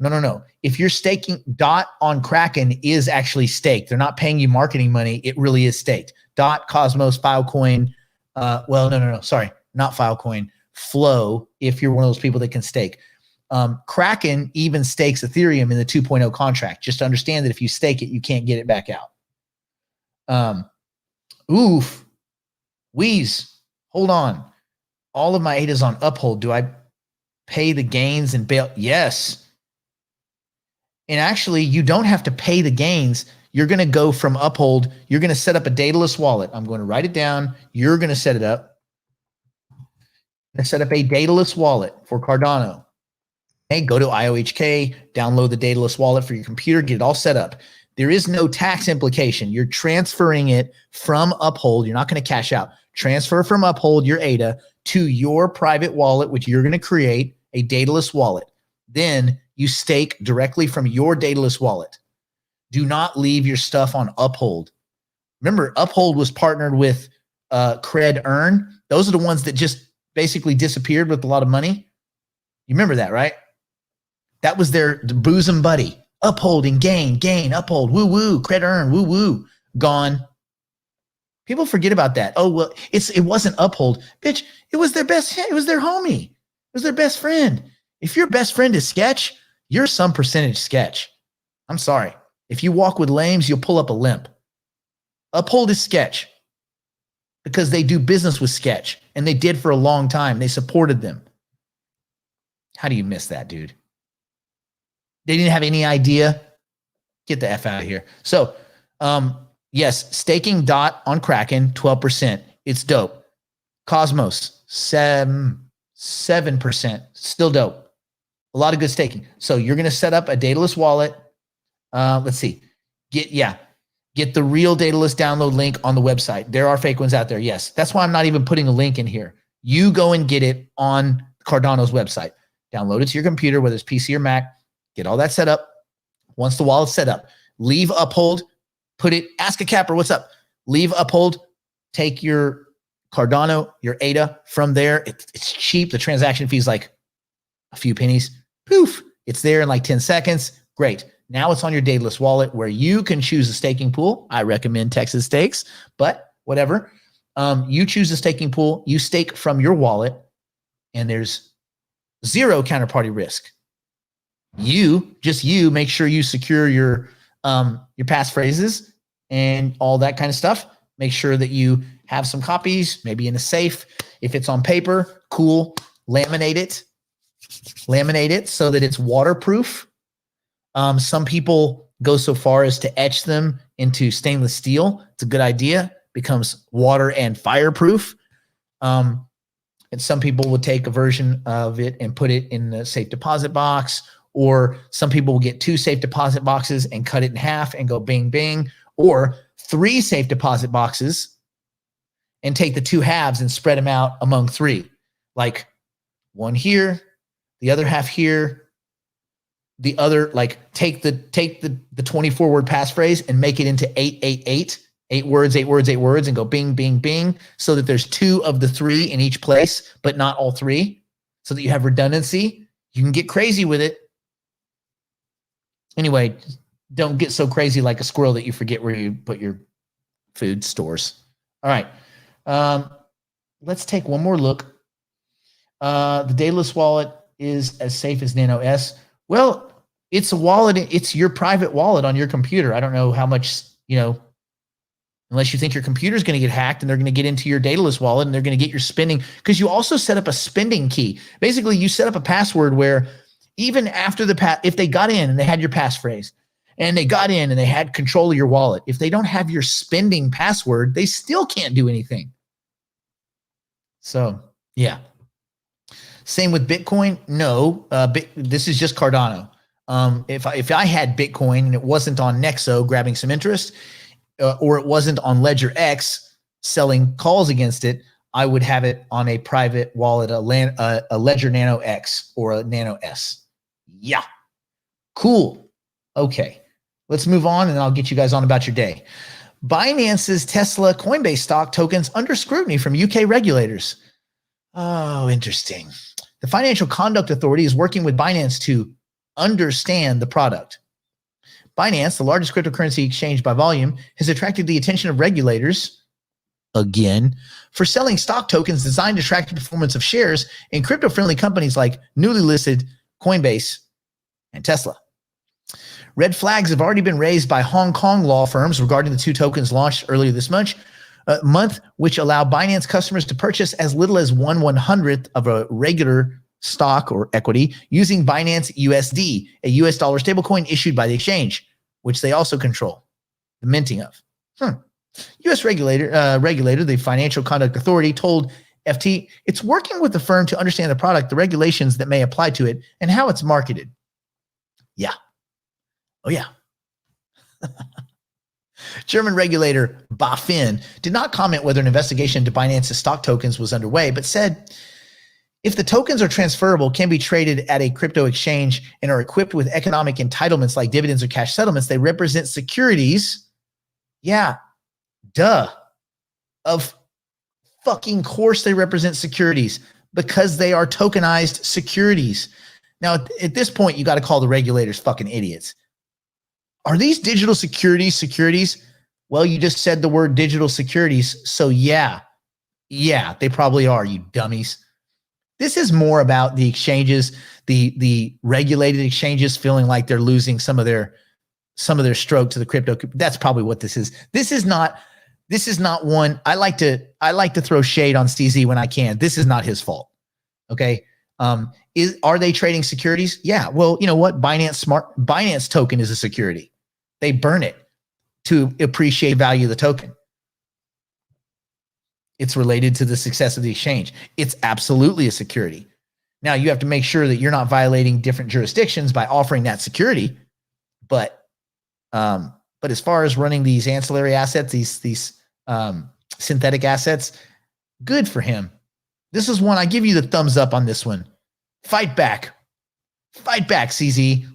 If you're staking DOT on Kraken is actually staked. They're not paying you marketing money. It really is staked. DOT, Cosmos, Filecoin. Well, no. Sorry, not Filecoin. Flow, if you're one of those people that can stake. Kraken even stakes Ethereum in the 2.0 contract. Just to understand that if you stake it, you can't get it back out. Wheeze, hold on. All of my ADA's on Uphold. Do I pay the gains and bail? Yes. And actually, you don't have to pay the gains. You're going to go from Uphold. You're going to set up a dataless wallet. I'm going to write it down. You're going to set it up. I'm going to set up a dataless wallet for Cardano. Okay, go to IOHK, download the dataless wallet for your computer, get it all set up. There is no tax implication. You're transferring it from Uphold. You're not going to cash out. Transfer from Uphold your ADA to your private wallet, which you're going to create, a dataless wallet. Then you stake directly from your dataless wallet. Do not leave your stuff on Uphold. Remember, Uphold was partnered with Cred Earn. Those are the ones that just basically disappeared with a lot of money. You remember that, right? That was their bosom buddy. Uphold and gain, Uphold, woo, Cred Earn, woo, gone. People forget about that. Oh, well, it wasn't Uphold. Bitch, it was their best, it was their homie. It was their best friend. If your best friend is Sketch, you're some percentage Sketch. I'm sorry. If you walk with lames, you'll pull up a limp. Uphold is Sketch because they do business with Sketch, and they did for a long time. They supported them. How do you miss that, dude? They didn't have any idea. Get the F out of here. So, yes, staking DOT on Kraken, 12%. It's dope. Cosmos, 7%. Still dope. A lot of good staking. So you're going to set up a dataless wallet. Let's see. Get the real dataless download link on the website. There are fake ones out there. Yes. That's why I'm not even putting a link in here. You go and get it on Cardano's website. Download it to your computer, whether it's PC or Mac. Get all that set up. Once the wallet's set up, leave Uphold. Put it, ask a capper, what's up? Leave Uphold, take your Cardano, your ADA from there. It's cheap. The transaction fee is like a few pennies. Poof, it's there in like 10 seconds. Great. Now it's on your dataless wallet where you can choose a staking pool. I recommend Texas Stakes, but whatever. You choose a staking pool. You stake from your wallet, and there's zero counterparty risk. You make sure you secure your passphrases and all that kind of stuff. Make sure that you have some copies, maybe in a safe. If it's on paper, cool. Laminate it so that it's waterproof. Some people go so far as to etch them into stainless steel. It's a good idea. Becomes water and fireproof. And some people will take a version of it and put it in the safe deposit box. Or some people will get 2 safe deposit boxes and cut it in half and go bing, bing. Or 3 safe deposit boxes and take the 2 halves and spread them out among 3. Like one here, the other half here, the other, like take the 24-word passphrase and make it into 888, 8 words, and go bing, bing, bing, so that there's 2 of the 3 in each place, but not all 3, so that you have redundancy. You can get crazy with it. Anyway, don't get so crazy like a squirrel that you forget where you put your food stores. All right. Let's take one more look. The dataless wallet is as safe as Nano S. Well, it's a wallet. It's your private wallet on your computer. I don't know how much, unless you think your computer is going to get hacked and they're going to get into your dataless wallet and they're going to get your spending, because you also set up a spending key. Basically, you set up a password where even after if they got in and they had your passphrase and they got in and they had control of your wallet, if they don't have your spending password, they still can't do anything. So, yeah. Same with Bitcoin. No, this is just Cardano. If I had Bitcoin and it wasn't on Nexo grabbing some interest, or it wasn't on Ledger X selling calls against it, I would have it on a private wallet, a Ledger Nano X or a Nano S. Yeah. Cool. Okay. Let's move on and I'll get you guys on about your day. Binance's Tesla Coinbase stock tokens under scrutiny from UK regulators. Oh, interesting. The Financial Conduct Authority is working with Binance to understand the product. Binance, the largest cryptocurrency exchange by volume, has attracted the attention of regulators, again, for selling stock tokens designed to track the performance of shares in crypto-friendly companies like newly listed Coinbase and Tesla. Red flags have already been raised by Hong Kong law firms regarding the two tokens launched earlier this month, which allow Binance customers to purchase as little as 1/100th of a regular stock or equity using Binance USD, a US dollar stablecoin issued by the exchange, which they also control the minting of. U.S. regulator, the Financial Conduct Authority, told FT it's working with the firm to understand the product, the regulations that may apply to it, and how it's marketed. Yeah. Oh, yeah. German regulator BaFin did not comment whether an investigation into Binance's stock tokens was underway, but said if the tokens are transferable, can be traded at a crypto exchange, and are equipped with economic entitlements like dividends or cash settlements, they represent securities. Yeah. Duh. Of fucking course they represent securities, because they are tokenized securities. Now, at this point, you got to call the regulators fucking idiots. Are these digital securities? Well, you just said the word digital securities. So yeah, they probably are, you dummies. This is more about the exchanges, the regulated exchanges feeling like they're losing some of their stroke to the crypto. That's probably what this is. This is not one. I like to throw shade on CZ when I can. This is not his fault. Okay. Are they trading securities? Yeah. Well, you know what? Binance token is a security. They burn it to appreciate value of the token. It's related to the success of the exchange. It's absolutely a security. Now you have to make sure that you're not violating different jurisdictions by offering that security. But as far as running these ancillary assets, these synthetic assets, good for him. This is one I give you the thumbs up on this one. Fight back, CZ.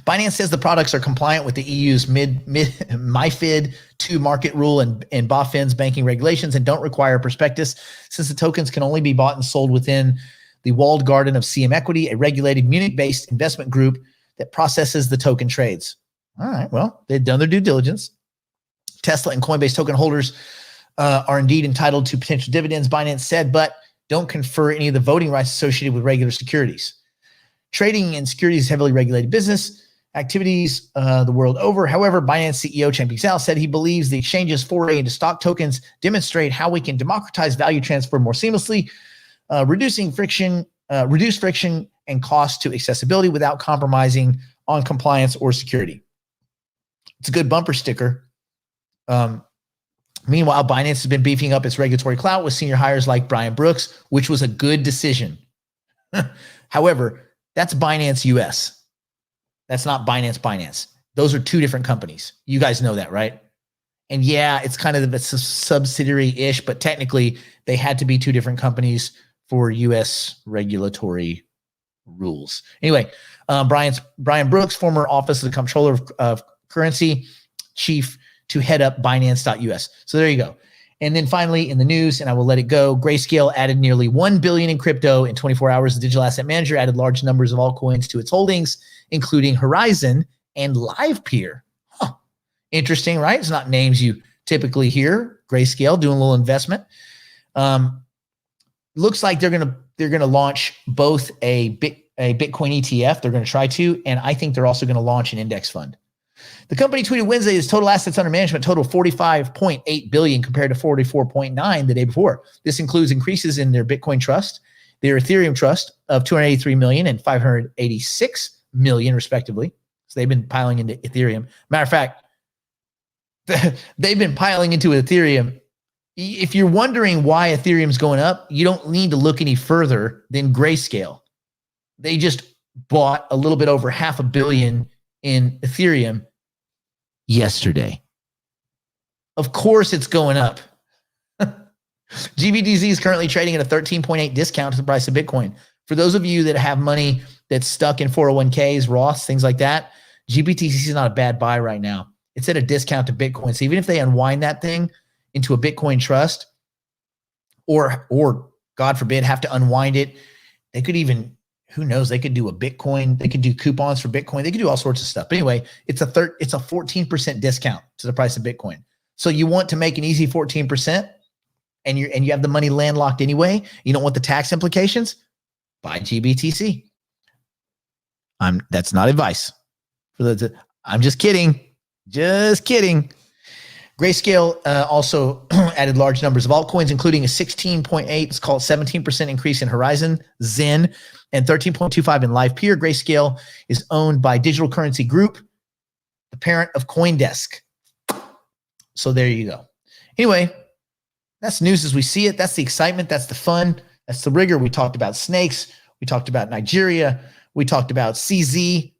Binance says the products are compliant with the EU's MiFID II market rule and BaFin's banking regulations, and don't require a prospectus, since the tokens can only be bought and sold within the walled garden of CM Equity, a regulated Munich-based investment group that processes the token trades. All right, well, they've done their due diligence. Tesla and Coinbase token holders are indeed entitled to potential dividends, Binance said, but don't confer any of the voting rights associated with regular securities. Trading in securities is heavily regulated business activities the world over. However, Binance CEO Chang Ping said he believes the exchange's foray into stock tokens demonstrate how we can democratize value transfer more seamlessly, reduce friction and cost to accessibility without compromising on compliance or security. It's a good bumper sticker. Meanwhile, Binance has been beefing up its regulatory clout with senior hires like Brian Brooks, which was a good decision. However, that's Binance US. That's not Binance. Those are two different companies. You guys know that, right? And yeah, it's kind of a subsidiary-ish, but technically they had to be two different companies for US regulatory rules. Anyway, Brian Brooks, former Office of the Comptroller of Currency Chief, to head up Binance.us. So there you go. And then finally in the news, and I will let it go, Grayscale added nearly $1 billion in crypto in 24 hours. The digital asset manager added large numbers of altcoins to its holdings, including Horizon and LivePeer. Interesting, right? It's not names you typically hear. Grayscale doing a little investment. Looks like they're gonna launch both a Bitcoin ETF. They're going to try to, and I think they're also going to launch an index fund. The company tweeted Wednesday its total assets under management total $45.8 billion compared to $44.9 the day before. This includes increases in their Bitcoin trust, their Ethereum trust of 283 million and 586 million respectively. So they've been piling into Ethereum. Matter of fact, they've been piling into Ethereum. If you're wondering why Ethereum's going up, you don't need to look any further than Grayscale. They just bought a little bit over $500 million in Ethereum yesterday. Of course it's going up. GBTC is currently trading at a 13.8 discount to the price of Bitcoin. For those of you that have money that's stuck in 401ks, Roths, things like that, GBTC is not a bad buy right now. It's at a discount to Bitcoin. So even if they unwind that thing into a Bitcoin trust, or God forbid, have to unwind it, they could even, who knows, they could do a Bitcoin, they could do coupons for Bitcoin, they could do all sorts of stuff. But anyway, it's a 14% discount to the price of Bitcoin. So you want to make an easy 14%, and you have the money landlocked anyway, you don't want the tax implications, buy GBTC. That's not advice. I'm just kidding. Just kidding. Grayscale also added large numbers of altcoins, including a 16.8, it's called 17% increase in Horizon, Zen, and 13.25 in Live Peer. Grayscale is owned by Digital Currency Group, the parent of CoinDesk. So there you go. Anyway, that's news as we see it. That's the excitement. That's the fun. That's the rigor. We talked about snakes. We talked about Nigeria. We talked about CZ.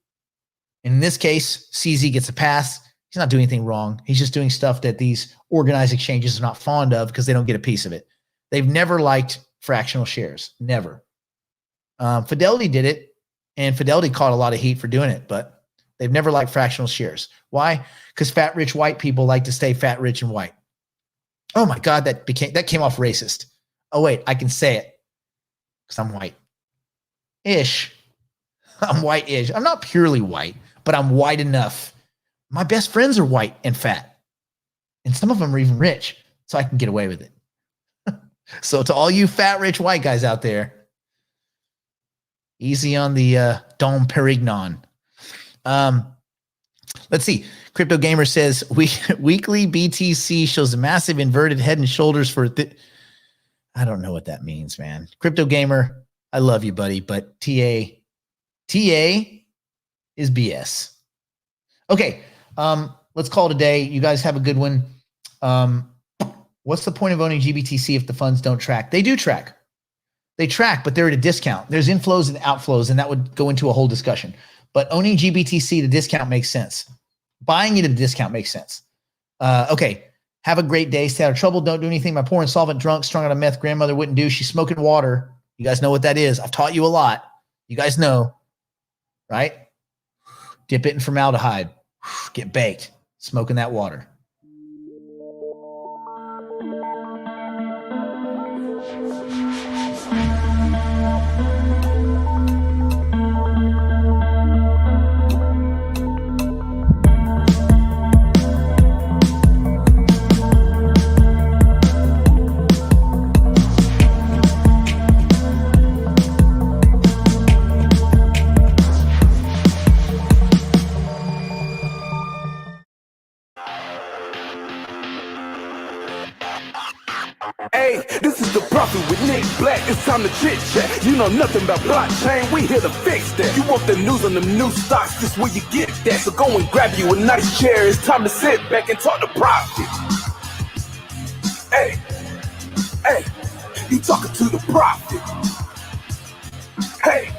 In this case, CZ gets a pass. He's not doing anything wrong. He's just doing stuff that these organized exchanges are not fond of because they don't get a piece of it. They've never liked fractional shares. Never. Fidelity did it, and Fidelity caught a lot of heat for doing it, but they've never liked fractional shares. Why? Because fat, rich, white people like to stay fat, rich, and white. Oh my God, that came off racist. Oh wait, I can say it because I'm white-ish. I'm white-ish. I'm not purely white, but I'm white enough. My best friends are white and fat, and some of them are even rich, so I can get away with it. So to all you fat, rich, white guys out there, easy on the Dom Perignon. Let's see. Crypto Gamer says weekly BTC shows a massive inverted head and shoulders for I don't know what that means, man. Crypto Gamer, I love you, buddy, but TA is BS. Okay, let's call it a day. You guys have a good one. What's the point of owning GBTC if the funds don't track? They do track. They track, but they're at a discount. There's inflows and outflows, and that would go into a whole discussion. But owning GBTC, the discount makes sense. Buying it at a discount makes sense. Okay, have a great day. Stay out of trouble. Don't do anything my poor insolvent drunk, strung out of meth grandmother wouldn't do. She's smoking water. You guys know what that is. I've taught you a lot. You guys know, right? Dip it in formaldehyde. Get baked. Smoking that water. Hey, this is the Prophet with Nick Black. It's time to chit chat. You know nothing about blockchain. We here to fix that. You want the news on them new stocks? This where you get that. So go and grab you a nice chair. It's time to sit back and talk to Prophet. Hey, hey, you talking to the Prophet? Hey.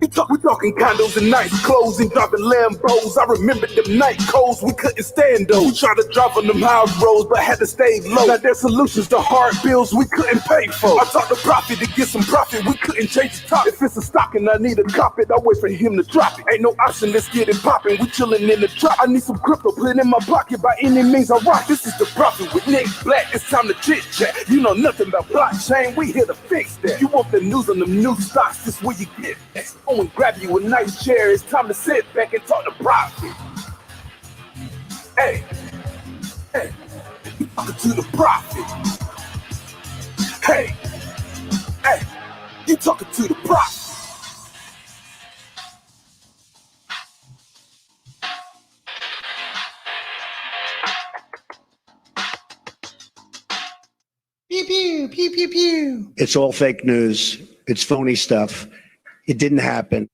We talking condos and nice clothes and driving Lambos. I remember them night codes, we couldn't stand those. We tried to drive on them high roads, but had to stay low. Now there's solutions to hard bills we couldn't pay for. I talked to Prophet to get some profit, we couldn't change the top. If it's a stock and I need to cop it, I wait for him to drop it. Ain't no option, let's get it popping. We chilling in the drop. I need some crypto, put it in my pocket by any means I rock. This is the Prophet with Nick Black. It's time to chit chat. You know nothing about blockchain, we here to fix that. You want the news on them new stocks, this where you get that. Go and grab you a nice chair. It's time to sit back and talk to Prophet. Hey, hey, you talking to the Prophet. Hey, hey, you talking to the Prophet. Pew pew. pew, pew, pew, pew. It's all fake news. It's phony stuff. It didn't happen.